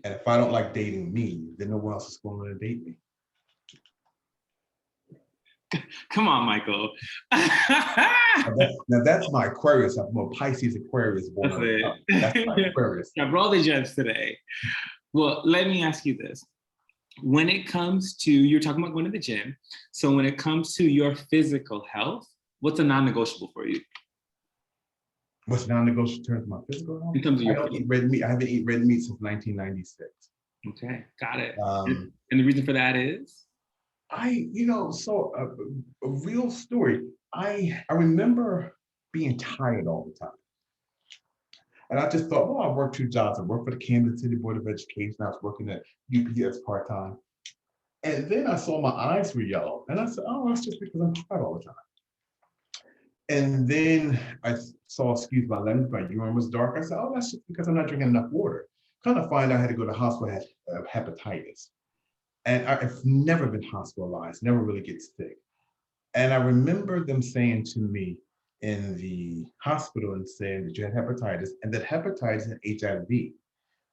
J: And if I don't like dating me, then no one else is going to date me.
C: Come on, Michael.
J: Now that's my Aquarius. I'm a Pisces Aquarius born. That's my Aquarius.
C: I brought the gems today. Well, let me ask you this. When it comes to, you're talking about going to the gym. So when it comes to your physical health, what's a non-negotiable for you?
J: What's non-negotiable in terms of my physical health?
C: In terms of
J: I don't eat red meat. I haven't eaten red meat since 1996.
C: Okay, got it. And the reason for that is?
J: A real story. I remember being tired all the time. And I just thought, well, I worked 2 jobs. I worked for the Kansas City Board of Education. I was working at UPS part-time. And then I saw my eyes were yellow. And I said, oh, that's just because I'm tired all the time. And then I saw, excuse my language, my urine was dark. I said, oh, that's just because I'm not drinking enough water. Kind of find out I had to go to the hospital, I had hepatitis. And I've never been hospitalized, never really get sick. And I remember them saying to me in the hospital and saying that you had hepatitis, and that hepatitis and HIV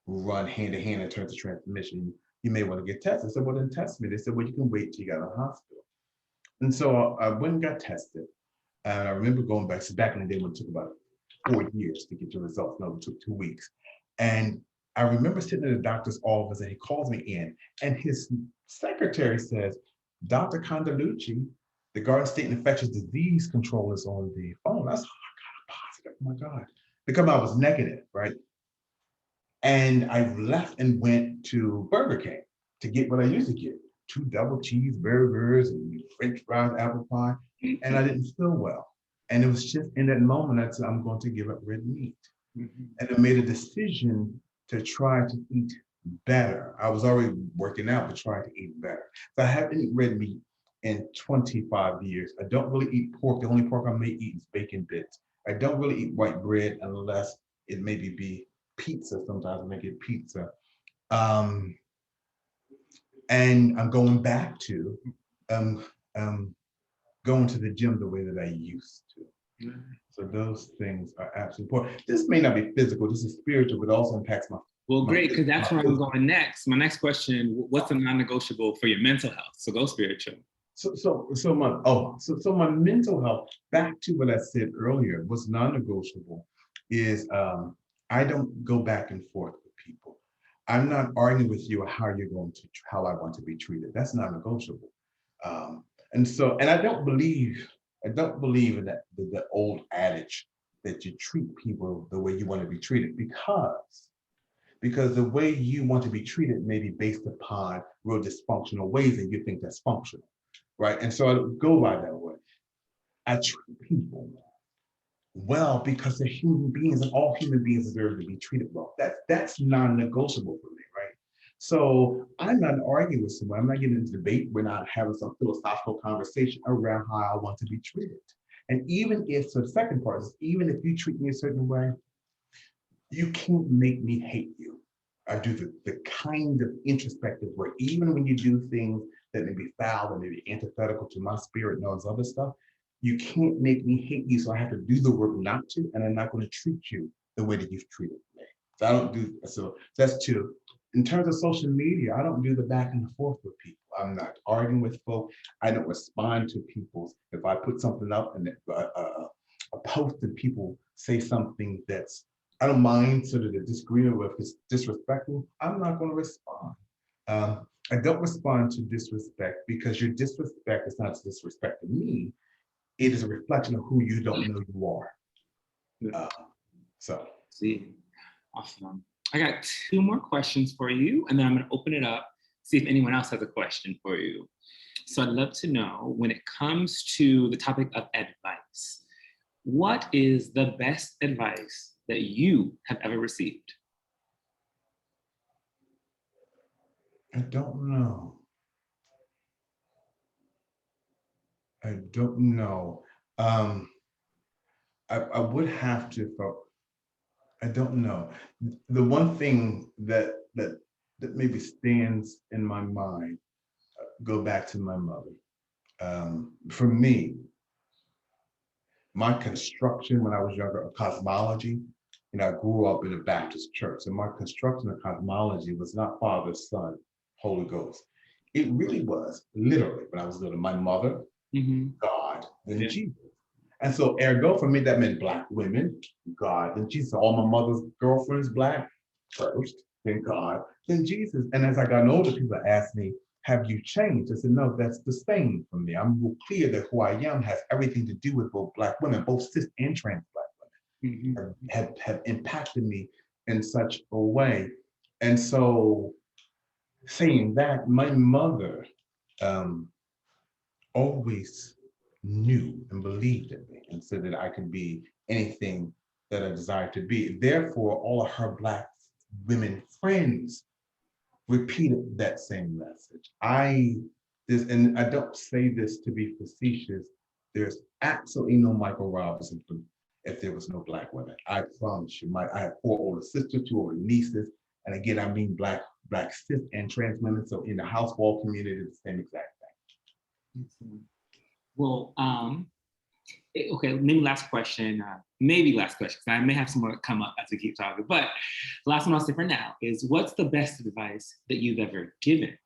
J: run hand in hand in terms of transmission. You may want to get tested. I said, well, then test me. They said, well, you can wait till you got to the hospital. And so I went and got tested. And I remember going back, so back in the day when it took about 4 years to get your results. No, it took 2 weeks. And I remember sitting in the doctor's office and he calls me in and his secretary says, Dr. Condalucci, the Garden State Infectious Disease Control is on the phone. I said, oh my God, I'm positive, oh my God. Because I was negative, right? And I left and went to Burger King to get what I used to get, 2 double cheeseburgers and French fries, apple pie, and I didn't feel well. And it was just in that moment I said, I'm going to give up red meat. And I made a decision to try to eat better. I was already working out, but trying to eat better. So I haven't eaten red meat in 25 years. I don't really eat pork. The only pork I may eat is bacon bits. I don't really eat white bread unless it maybe be pizza. Sometimes I make it pizza. And I'm going back to going to the gym the way that I used to. So those things are absolutely important. This may not be physical, this is spiritual, but also impacts my.
C: Well, great, because that's where I'm going next. My next question, what's a non-negotiable for your mental health? So go spiritual.
J: So my mental health, back to what I said earlier, what's non-negotiable is I don't go back and forth with people. I'm not arguing with you how I want to be treated. That's not negotiable. And I don't believe in that the old adage that you treat people the way you want to be treated, because the way you want to be treated may be based upon real dysfunctional ways that you think that's functional, right? And so I don't go by that way. I treat people well because they're human beings, and all human beings deserve to be treated well. That's non-negotiable for me, right? So I'm not arguing with someone. I'm not getting into debate. We're not having some philosophical conversation around how I want to be treated. And even if, so the second part is, even if you treat me a certain way, you can't make me hate you. I do the kind of introspective work, even when you do things that may be foul and may be antithetical to my spirit and all this other stuff, you can't make me hate you. So I have to do the work not to, and I'm not going to treat you the way that you've treated me. So I don't do, so that's two. In terms of social media, I don't do the back and forth with people. I'm not arguing with folks. I don't respond to people's, if I put something up and a post and people say something that's, I don't mind sort of the disagreement with, if it's disrespectful, I'm not going to respond. I don't respond to disrespect because your disrespect is not disrespect to me. It is a reflection of who you don't know you are.
C: See, awesome. I got 2 more questions for you, and then I'm going to open it up, see if anyone else has a question for you. So I'd love to know, when it comes to the topic of advice, what is the best advice that you have ever received?
J: I don't know. I don't know. I would have to, I don't know. The one thing that maybe stands in my mind, go back to my mother. For me, my construction when I was younger of cosmology, I grew up in a Baptist church, and my construction of cosmology was not Father, Son, Holy Ghost. It really was literally, when I was little, my mother, God, then Jesus. And so ergo for me, that meant Black women, God, then Jesus. All my mother's girlfriends, Black first, then God, then Jesus. And as I got older, people asked me, have you changed? I said, no, that's the same for me. I'm real clear that who I am has everything to do with both Black women, both cis and trans Black women, have impacted me in such a way. And so saying that, my mother always knew and believed in me and said that I could be anything that I desired to be. Therefore, all of her Black women friends repeated that same message. And I don't say this to be facetious, there's absolutely no Michael Roberson if there was no Black women. I promise you. I have 4 older sisters, 2 older nieces, and again, I mean Black cis and trans women. So in the houseball community, it's the same exact thing.
C: Well, okay, maybe last question, because I may have some more come up as we keep talking, but the last one I'll say for now is, what's the best advice that you've ever given?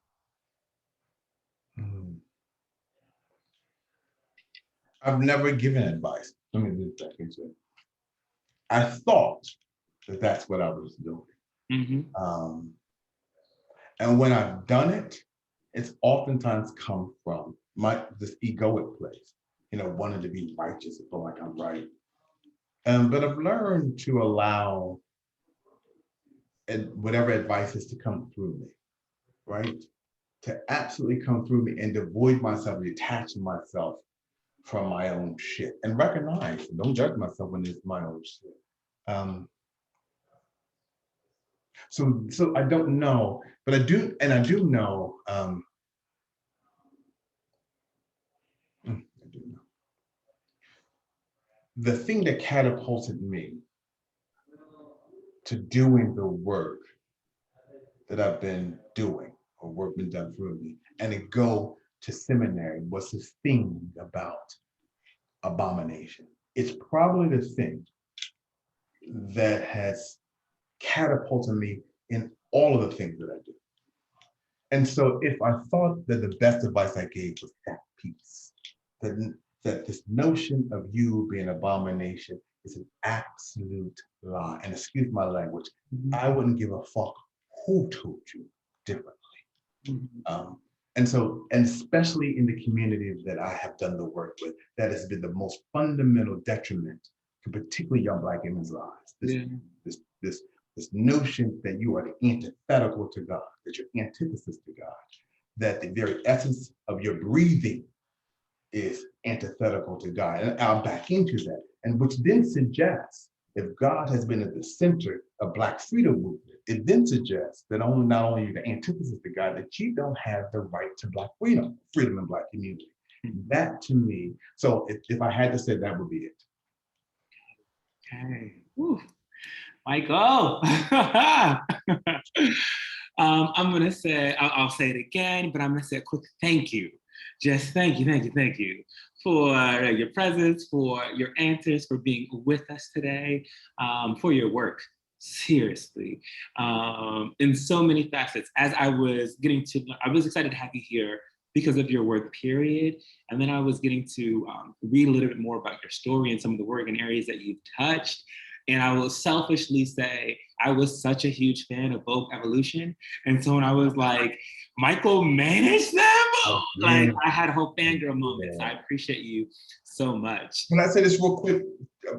J: I've never given advice. Let me do that. I thought that that's what I was doing. And when I've done it, it's oftentimes come from this egoic place, wanting to be righteous, feel like I'm right. But I've learned to allow whatever advice is to come through me, right? To absolutely come through me and devoid myself, detaching myself from my own shit and recognize, and don't judge myself when it's my own shit. So I don't know, but I do know, I do know. The thing that catapulted me to doing the work that I've been doing, or work been done through me, and to go to seminary was this thing about abomination. It's probably the thing that has catapulted me in all of the things that I do. And so if I thought that the best advice I gave was that piece, that this notion of you being an abomination is an absolute lie. And excuse my language, I wouldn't give a fuck who told you differently. And especially in the community that I have done the work with, that has been the most fundamental detriment to particularly young Black women's lives. This notion that you are the antithetical to God, that you're antithesis to God, that the very essence of your breathing is antithetical to God. And I'll back into that. And which then suggests, if God has been at the center of Black freedom movement, it then suggests that not only are you the antithesis to God, that you don't have the right to Black freedom in Black community. That to me, so if I had to say, that would be it.
C: Okay. Woo. Michael. I'm gonna say, I'll say it again, but I'm gonna say a quick thank you. Just thank you for your presence, for your answers, for being with us today, for your work, seriously, in so many facets. As I was excited to have you here because of your work, period. And then I was getting to read a little bit more about your story and some of the work and areas that you've touched. And I will selfishly say, I was such a huge fan of Vogue Evolution. And so when I was like, Michael managed them? Like, I had a whole fangirl moment. So I appreciate you so much.
J: Can I say this real quick?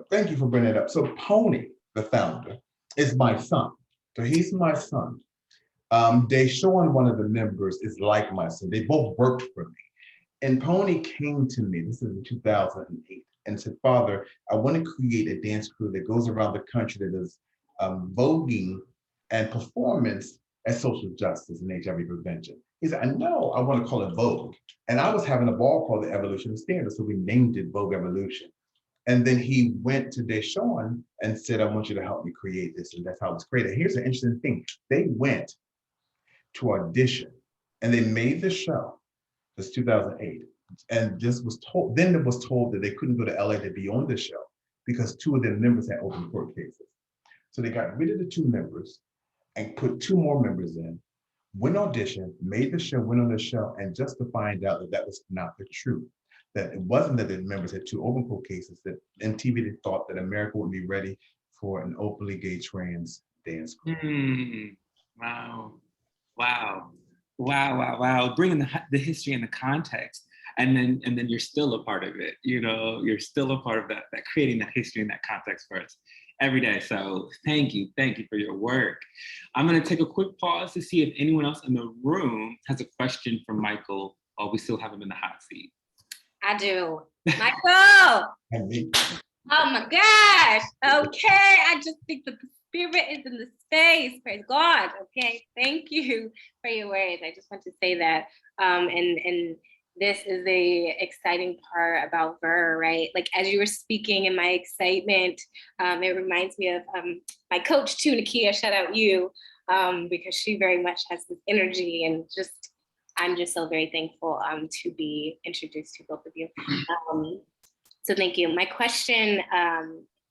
J: Thank you for bringing it up. So Pony, the founder, is my son. So he's my son. Deshawn, one of the members, is like my son. They both worked for me. And Pony came to me, this is in 2008, and said, Father, I want to create a dance crew that goes around the country that does voguing and performance as social justice and HIV prevention. He said, I know, I want to call it Vogue. And I was having a ball called the Evolution of Standards, so we named it Vogue Evolution. And then he went to Deshawn and said, I want you to help me create this. And that's how it was created. Here's the interesting thing. They went to audition and they made the show. It's 2008. And this was told, then it was told that they couldn't go to LA to be on the show because two of their members had open court cases. So they got rid of the two members and put two more members in, went audition, made the show, went on the show, and just to find out that that was not the truth. That it wasn't that the members had two open court cases, that MTV thought that America would be ready for an openly gay trans dance crew.
C: Wow. Bringing the history and the context. And then you're still a part of it. You're still a part of that creating that history and that context for us every day. So thank you for your work. I'm gonna take a quick pause to see if anyone else in the room has a question for Michael while we still have him in the hot seat.
K: I do. Michael! Oh my gosh. Okay, I just think that the spirit is in the space. Praise God. Okay, thank you for your words. I just want to say that. And this is the exciting part about Ver, right? Like as you were speaking in my excitement, it reminds me of my coach too, Nakia, shout out you, because she very much has this energy and just, I'm just so very thankful to be introduced to both of you. So thank you. My question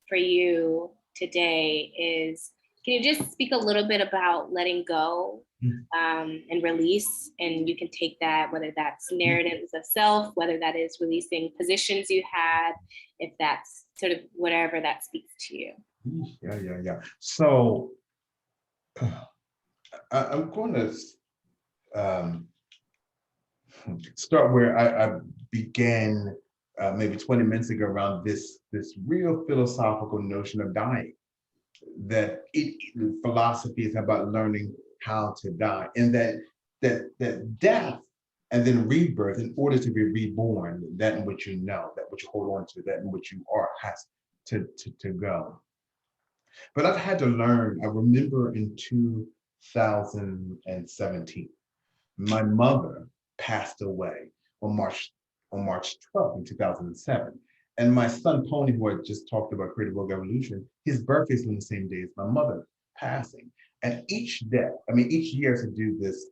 K: for you today is, can you just speak a little bit about letting go and release? And you can take that, whether that's narratives of self, whether that is releasing positions you had, if that's sort of whatever that speaks to you.
J: Yeah. So I'm going to start where I began maybe 20 minutes ago around this real philosophical notion of dying. That philosophy is about learning how to die, and that death and then rebirth, in order to be reborn, that in which you know, that which you hold on to, that in which you are, has to go. But I've had to learn. I remember in 2017, my mother passed away on March 12th in 2007. And my son Pony, who I just talked about Creative World Revolution, his birthday is on the same day as my mother passing. And each day, each year to do this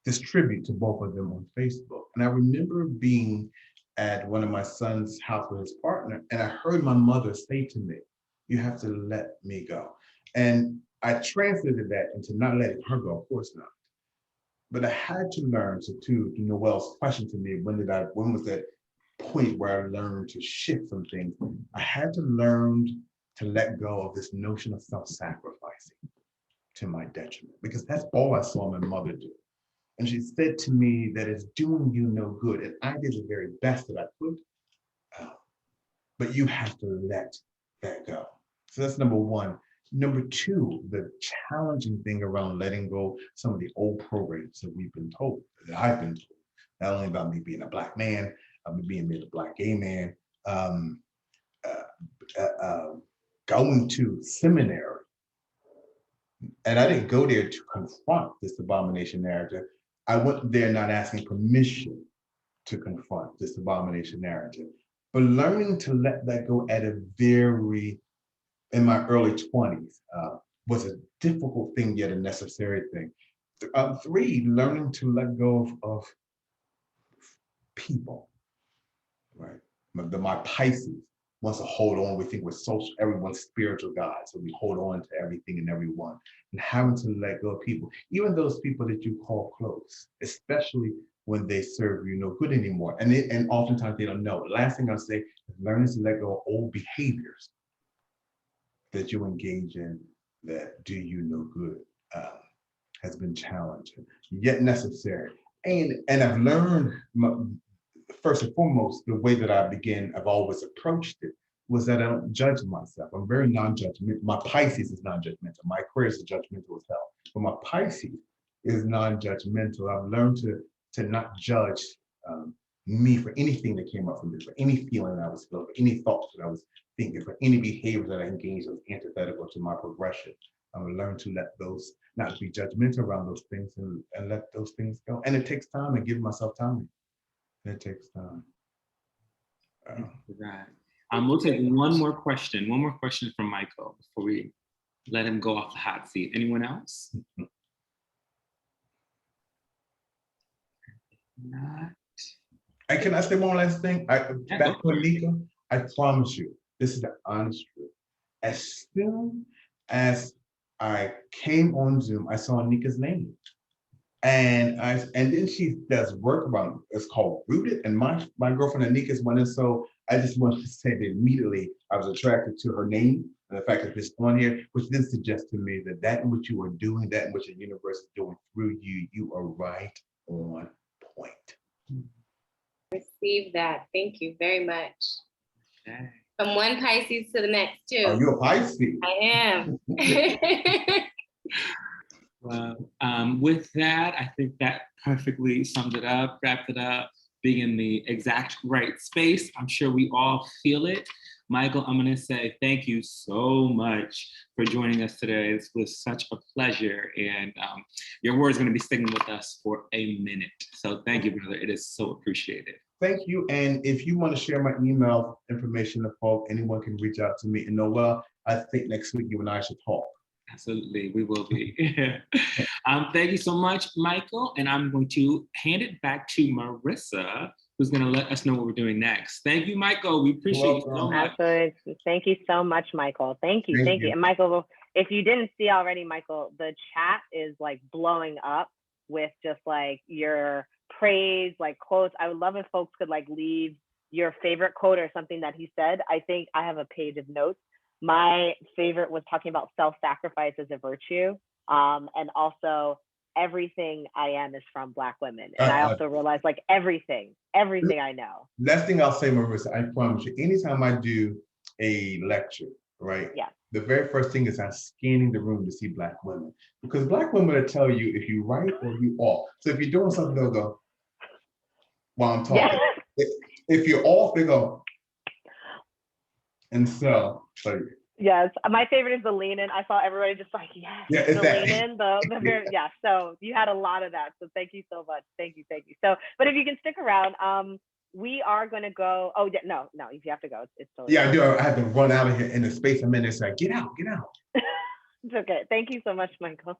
J: this tribute to both of them on Facebook. And I remember being at one of my son's house with his partner, and I heard my mother say to me, "You have to let me go." And I translated that into not letting her go, of course not. But I had to learn to Noel's question to me, when was that point where I learned to shift some things? I had to learn to let go of this notion of self-sacrificing to my detriment, because that's all I saw my mother do. And she said to me that it's doing you no good. And I did the very best that I could, but you have to let that go. So that's number one. Number two, the challenging thing around letting go some of the old programs that we've been told, that I've been told, not only about me being a Black man, me being a Black gay man, going to seminary. And I didn't go there to confront this abomination narrative. I went there not asking permission to confront this abomination narrative, but learning to let that go at a in my early 20s was a difficult thing, yet a necessary thing. Three, learning to let go of people, right? My Pisces wants to hold on. We think we're social, everyone's spiritual God, so we hold on to everything and everyone, and having to let go of people, even those people that you call close, especially when they serve you no good anymore. And oftentimes they don't know. Last thing I'll say is learning to let go of old behaviors that you engage in that do you no good, has been challenging, yet necessary. And I've learned, first and foremost, the way that I've always approached it was that I don't judge myself. I'm very non-judgmental. My Pisces is non-judgmental. My Aquarius is judgmental as hell. But my Pisces is non-judgmental. I've learned to not judge me for anything that came up from this, for any feeling I was feeling, for any thoughts that I was thinking, for any behavior that I engaged that was antithetical to my progression. I've learned to let those, not be judgmental around those things, and let those things go. And it takes time, and give myself time. It takes time.
C: We'll take one more question from Michael before we let him go off the hot seat. Anyone else? Not.
J: Can I say one last thing? Back to Anika, I promise you, this is the honest truth. As soon as I came on Zoom, I saw Anika's name. And then she does work around, it's called Rooted, and my girlfriend Anika's one. And so I just wanted to say that immediately I was attracted to her name and the fact that it's on here, which then suggests to me that in what you are doing, that in what the universe is doing through you, you are right on point.
K: Receive that. Thank you very much.
C: Okay.
K: From one Pisces to the next, too.
J: Oh, you're a Pisces.
K: I am.
C: Well, with that, I think that perfectly summed it up, wrapped it up, being in the exact right space. I'm sure we all feel it. Michael, I'm going to say thank you so much for joining us today. This was such a pleasure, and your word's going to be sticking with us for a minute. So thank you, brother. It is so appreciated.
J: Thank you. And if you want to share my email information to folk, anyone can reach out to me. And Noel, I think next week you and I should talk.
C: Absolutely, we will be. Thank you so much, Michael. And I'm going to hand it back to Marissa, who's going to let us know what we're doing next. Thank you, Michael. We appreciate you so much.
D: Absolutely. Thank you so much, Michael. Thank you. And Michael, if you didn't see already, Michael, the chat is like blowing up with just like your praise, like quotes. I would love if folks could like leave your favorite quote or something that he said. I think I have a page of notes My favorite was talking about self-sacrifice as a virtue. And also everything I am is from Black women. And I also realized like everything I know.
J: Last thing I'll say, Marissa, I promise you, anytime I do a lecture, right?
D: Yeah.
J: The very first thing is I'm scanning the room to see Black women, because Black women will tell you if you right or you off. So if you're doing something, they'll go, while I'm talking. Yeah. If you're off, they go. And so, like,
D: yes, my favorite is the lean in. I saw everybody just like, yes,
J: yeah,
D: the lean in, the very, yeah. So you had a lot of that. So thank you so much. Thank you. So, but if you can stick around, we are going to go. Oh, no, if you have to go, it's totally.
J: Yeah, I do. I have to run out of here in a space of minutes. Like, get out.
D: It's okay. Thank you so much, Michael.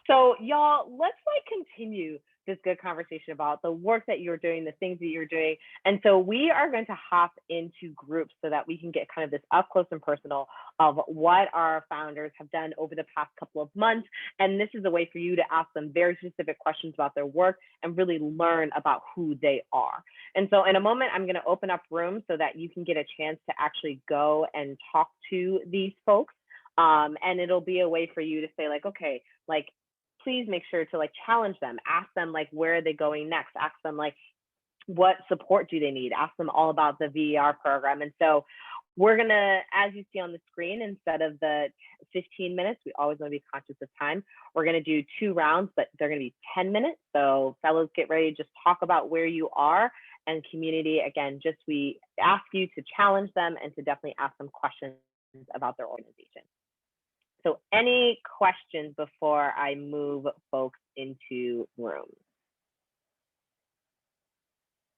D: So y'all, let's like continue this good conversation about the work that you're doing, the things that you're doing. And so we are going to hop into groups so that we can get kind of this up close and personal of what our founders have done over the past couple of months. And this is a way for you to ask them very specific questions about their work and really learn about who they are. And so in a moment, I'm going to open up rooms so that you can get a chance to actually go and talk to these folks. And it'll be a way for you to say like, okay, like, please make sure to like challenge them, ask them like, where are they going next? Ask them like, what support do they need? Ask them all about the VER program. And so we're gonna, as you see on the screen, instead of the 15 minutes, we always wanna be conscious of time. We're gonna do 2 rounds, but they're gonna be 10 minutes. So fellows, get ready to just talk about where you are, and community, again, just we ask you to challenge them and to definitely ask them questions about their organization. So any questions before I move folks into rooms?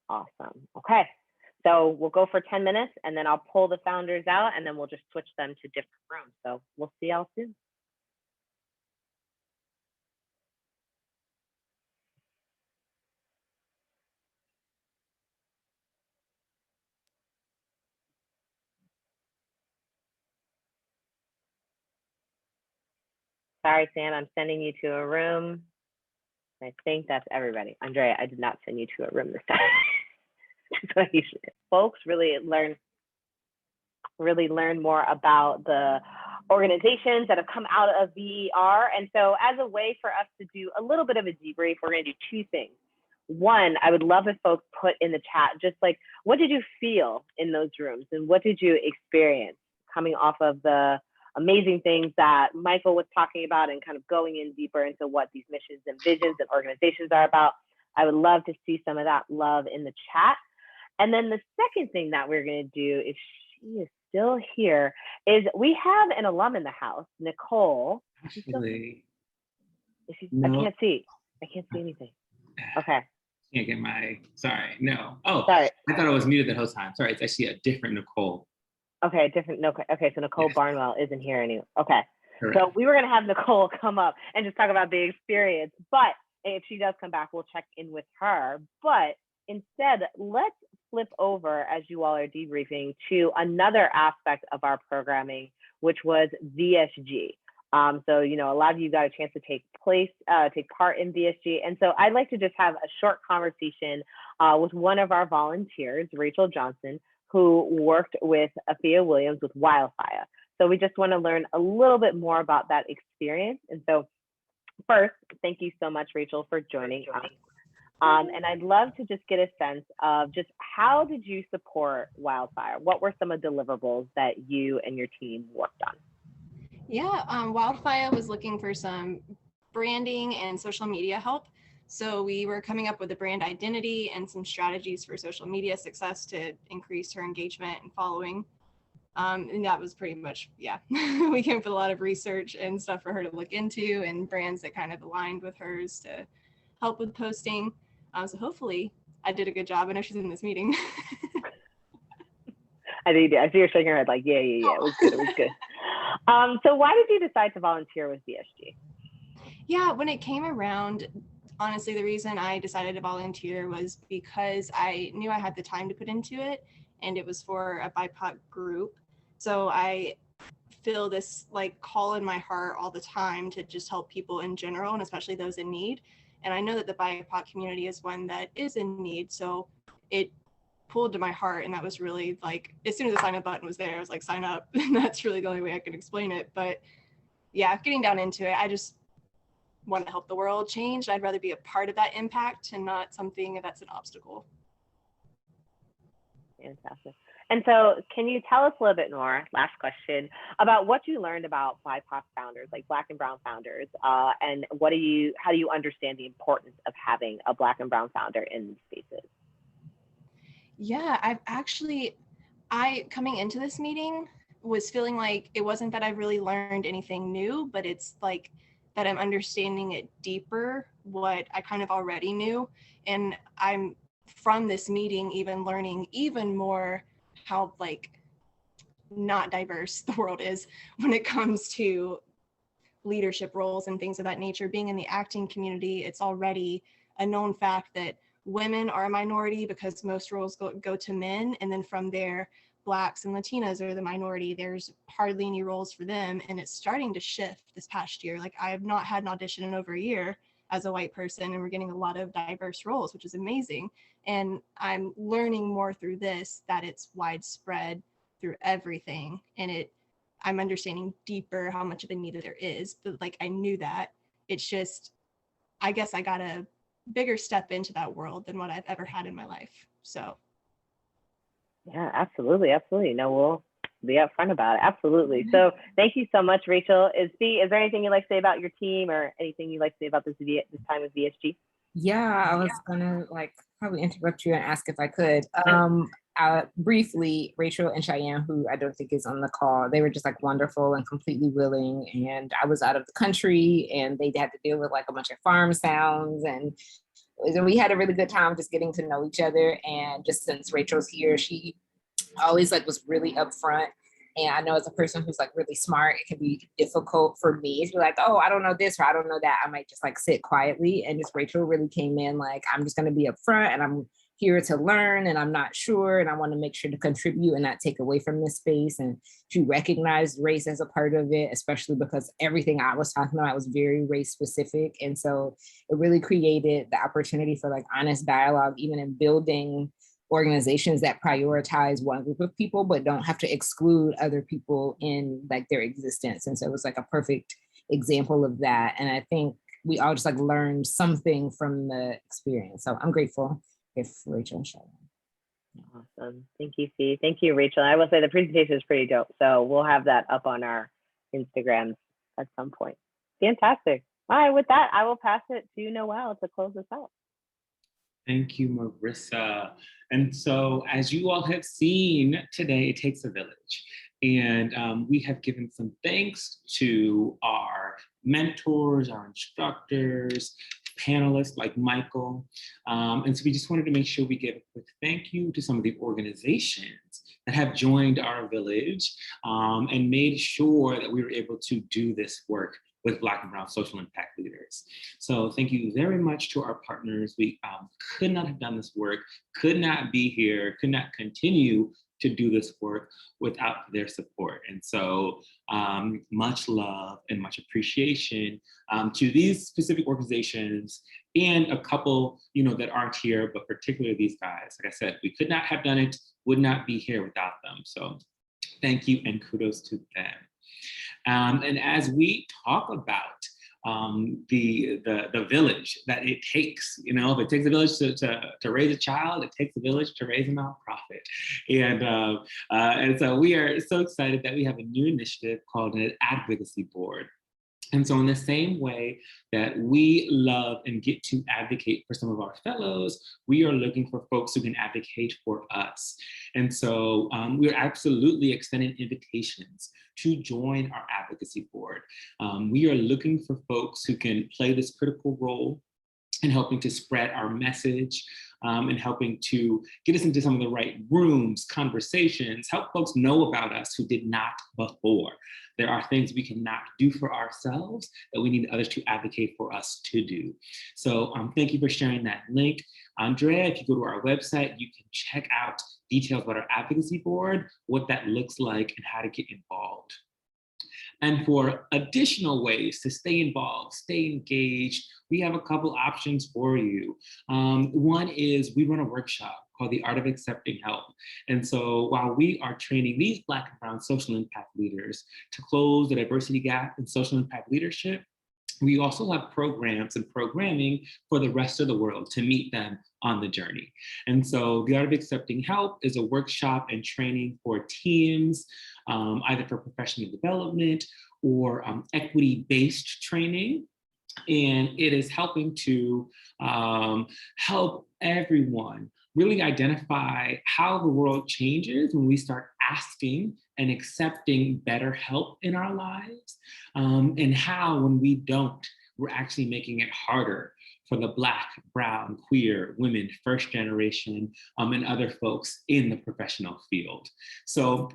D: Awesome. Okay. So we'll go for 10 minutes and then I'll pull the founders out and then we'll just switch them to different rooms. So we'll see y'all soon. Sorry, Sam, I'm sending you to a room. I think that's everybody. Andrea, I did not send you to a room this time. So you should, folks really learn more about the organizations that have come out of VER. And so as a way for us to do a little bit of a debrief, we're gonna do 2 things. One, I would love if folks put in the chat, just like, what did you feel in those rooms? And what did you experience coming off of the amazing things that Michael was talking about and kind of going in deeper into what these missions and visions and organizations are about? I would love to see some of that love in the chat. And then the second thing that we're gonna do, if she is still here, is we have an alum in the house, Nicole.
C: Actually,
D: no. I can't see anything. Okay.
C: Can't get my, sorry, no. Oh,
D: sorry.
C: I thought I was muted the whole time. Sorry, it's actually a different Nicole.
D: Okay, okay, so Nicole Barnwell isn't here anymore. Okay,
C: correct.
D: So we were gonna have Nicole come up and just talk about the experience, but if she does come back, we'll check in with her. But instead, let's flip over, as you all are debriefing, to another aspect of our programming, which was VSG. So, you know, a lot of you got a chance to take part in VSG. And so I'd like to just have a short conversation with one of our volunteers, Rachel Johnson, who worked with Afia Williams with Wildfire. So we just want to learn a little bit more about that experience. And so first, thank you so much, Rachel, for joining us. And I'd love to just get a sense of just how did you support Wildfire? What were some of the deliverables that you and your team worked on?
L: Yeah, Wildfire was looking for some branding and social media help. So we were coming up with a brand identity and some strategies for social media success to increase her engagement and following. And that was pretty much, yeah, we came up with a lot of research and stuff for her to look into and brands that kind of aligned with hers to help with posting. So hopefully I did a good job. I know she's in this meeting.
D: I think I see her shaking her head like, yeah, it was good, it was good. So why did you decide to volunteer with VSG?
L: Yeah, when it came around, honestly, the reason I decided to volunteer was because I knew I had the time to put into it, and it was for a BIPOC group. So I feel this like call in my heart all the time to just help people in general, and especially those in need. And I know that the BIPOC community is one that is in need. So it pulled to my heart. And that was really like, as soon as the sign up button was there, I was like, sign up. And that's really the only way I can explain it. But yeah, getting down into it, I just want to help the world change. I'd rather be a part of that impact and not something that's an obstacle.
D: Fantastic. And so can you tell us a little bit more, last question, about what you learned about BIPOC founders, like Black and Brown founders, and how do you understand the importance of having a Black and Brown founder in these spaces?
L: Yeah, coming into this meeting was feeling like it wasn't that I really learned anything new, but it's like that I'm understanding it deeper, what I kind of already knew. And I'm from this meeting even learning even more how like not diverse the world is when it comes to leadership roles and things of that nature. Being in the acting community, it's already a known fact that women are a minority because most roles go to men. And then from there, Blacks and Latinas are the minority. There's hardly any roles for them. And it's starting to shift this past year. Like I have not had an audition in over a year as a white person, and we're getting a lot of diverse roles, which is amazing. And I'm learning more through this, that it's widespread through everything. And I'm understanding deeper how much of a need there is, but like I knew that. It's just, I guess I got a bigger step into that world than what I've ever had in my life. So.
D: Yeah, absolutely. Absolutely. No, we'll be upfront about it. Absolutely. So thank you so much, Rachel. Is there anything you'd like to say about your team or anything you'd like to say about this time with VSG?
M: Yeah, I was gonna probably interrupt you and ask if I could. Briefly, Rachel and Cheyenne, who I don't think is on the call, they were just like wonderful and completely willing. And I was out of the country and they had to deal with like a bunch of farm sounds, and we had a really good time just getting to know each other. And just since Rachel's here, she always like was really upfront. And I know as a person who's like really smart, it can be difficult for me if you're like, oh, I don't know this or I don't know that. I might just like sit quietly. And just Rachel really came in like, I'm just going to be upfront and I'm here to learn and I'm not sure. And I want to make sure to contribute and not take away from this space. And she recognized race as a part of it, especially because everything I was talking about was very race specific. And so it really created the opportunity for like honest dialogue, even in building organizations that prioritize one group of people, but don't have to exclude other people in like their existence. And so it was like a perfect example of that. And I think we all just like learned something from the experience. So I'm grateful if Rachel and Cheyenne.
D: Awesome. Thank you, Fee. Thank you, Rachel. I will say the presentation is pretty dope. So we'll have that up on our Instagrams at some point. Fantastic. All right, with that, I will pass it to Noel to close this out.
C: Thank you, Marissa. And so as you all have seen today, it takes a village. And we have given some thanks to our mentors, our instructors, panelists like Michael. And so we just wanted to make sure we give a quick thank you to some of the organizations that have joined our village and made sure that we were able to do this work with Black and Brown social impact leaders. So thank you very much to our partners. We could not have done this work, could not be here, could not continue to do this work without their support. And so much love and much appreciation to these specific organizations and a couple, that aren't here, but particularly these guys. Like I said, we could not have done it, would not be here without them. So thank you and kudos to them. And as we talk about the village that it takes, if it takes a village to raise a child, it takes a village to raise a nonprofit. And so we are so excited that we have a new initiative called an advocacy board. And so in the same way that we love and get to advocate for some of our fellows, we are looking for folks who can advocate for us. And so we're absolutely extending invitations to join our advocacy board. We are looking for folks who can play this critical role in helping to spread our message, and helping to get us into some of the right rooms, conversations, help folks know about us who did not before. There are things we cannot do for ourselves that we need others to advocate for us to do. So thank you for sharing that link. Andrea, if you go to our website, you can check out details about our advocacy board, what that looks like, and how to get involved. And for additional ways to stay involved, stay engaged, we have a couple options for you. One is we run a workshop called The Art of Accepting Help. And so while we are training these Black and Brown social impact leaders to close the diversity gap in social impact leadership, we also have programs and programming for the rest of the world to meet them on the journey. And so The Art of Accepting Help is a workshop and training for teams, either for professional development or equity-based training. And it is helping to help everyone really identify how the world changes when we start asking and accepting better help in our lives, and how when we don't, we're actually making it harder for the Black, brown, queer, women, first generation, and other folks in the professional field. So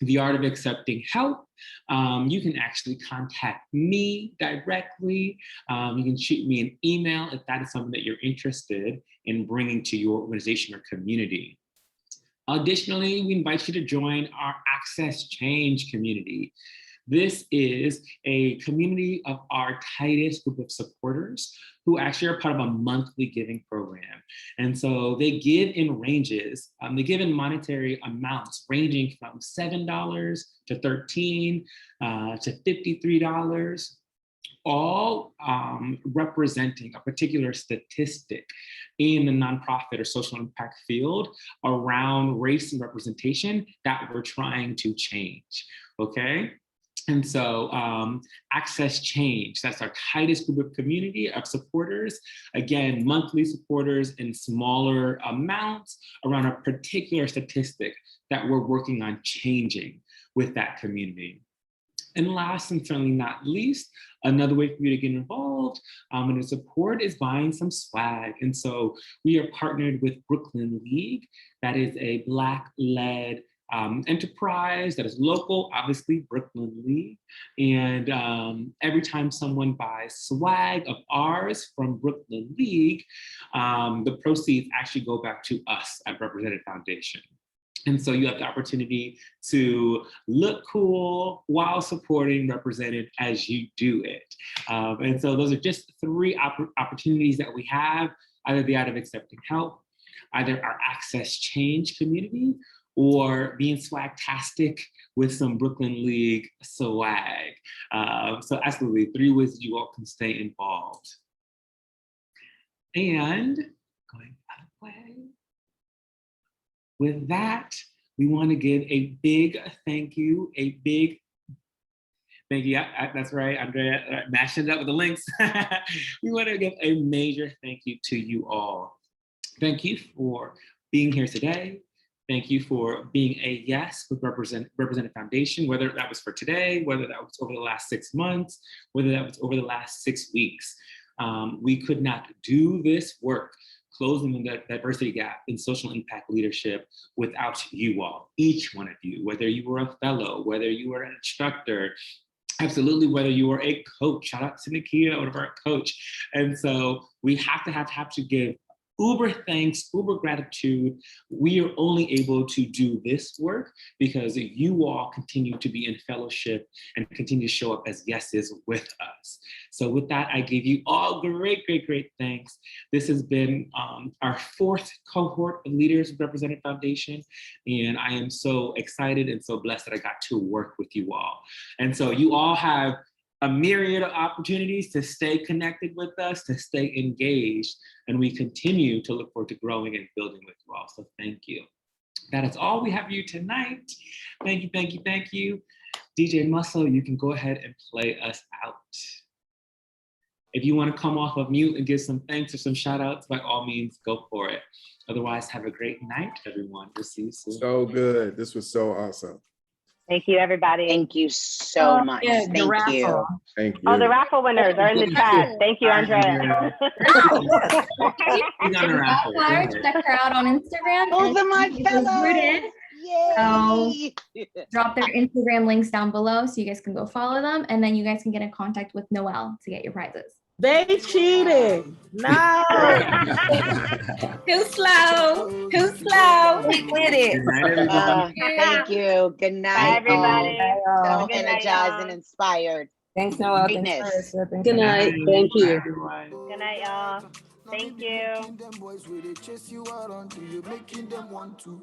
C: The Art of Accepting Help, you can actually contact me directly. You can shoot me an email if that is something that you're interested in bringing to your organization or community. Additionally, we invite you to join our Access Change community. This is a community of our tightest group of supporters who actually are part of a monthly giving program. And so they give in ranges, they give in monetary amounts ranging from $7 to $13 to $53, all representing a particular statistic in the nonprofit or social impact field around race and representation that we're trying to change, okay? And so Access Change, that's our tightest group of community of supporters. Again, monthly supporters in smaller amounts around a particular statistic that we're working on changing with that community. And last and certainly not least, another way for you to get involved and to support is buying some swag. And so we are partnered with Brooklyn League. That is a Black-led enterprise that is local, obviously Brooklyn League. And every time someone buys swag of ours from Brooklyn League, the proceeds actually go back to us at Represented Foundation. And so you have the opportunity to look cool while supporting Represented as you do it. And so those are just three opportunities that we have, either the Art of Accepting Help, either our Access Change community, or being swagtastic with some Brooklyn League swag. So absolutely, three ways that you all can stay involved. And going that way, with that, we want to give a big thank you, that's right, Andrea, mashing it up with the links. We want to give a major thank you to you all. Thank you for being here today. Thank you for being a yes with Represented Foundation, whether that was for today, whether that was over the last 6 months, whether that was over the last 6 weeks. We could not do this work, closing the diversity gap in social impact leadership, without you all, each one of you, whether you were a fellow, whether you were an instructor, absolutely, whether you were a coach. Shout out to Nikia, one of our coach. And so we have to give uber thanks, uber gratitude. We are only able to do this work because you all continue to be in fellowship and continue to show up as yeses with us. So with that, I give you all great thanks. This has been our 4th cohort of leaders of Represented Foundation. And I am so excited and so blessed that I got to work with you all. And so you all have a myriad of opportunities to stay connected with us, to stay engaged, and we continue to look forward to growing and building with you all. So thank you. That is all we have for you tonight. Thank you. DJ Muscle, you can go ahead and play us out. If you want to come off of mute and give some thanks or some shout outs, by all means, go for it. Otherwise, have a great night, everyone. We'll see you soon.
N: So good. This was so awesome.
D: Thank you, everybody.
O: Thank you so much.
M: Yeah,
O: Thank you.
N: Thank you.
D: Oh, the raffle winners are in the chat. Thank you, Andrea.
E: Check her out on Instagram.
O: Those are my fellows.
E: So drop their Instagram links down below so you guys can go follow them, and then you guys can get in contact with Noelle to get your prizes.
F: They cheated. No.
K: Too slow. We did it.
O: Thank you. Good night,
D: everybody.
O: So energized and inspired.
M: Thanks, Noelle.
O: Greatness.
M: Good
P: night. Thank you.
D: Good night, y'all.
G: Thank you.
P: Them boys where they chase you out until you're making them want to.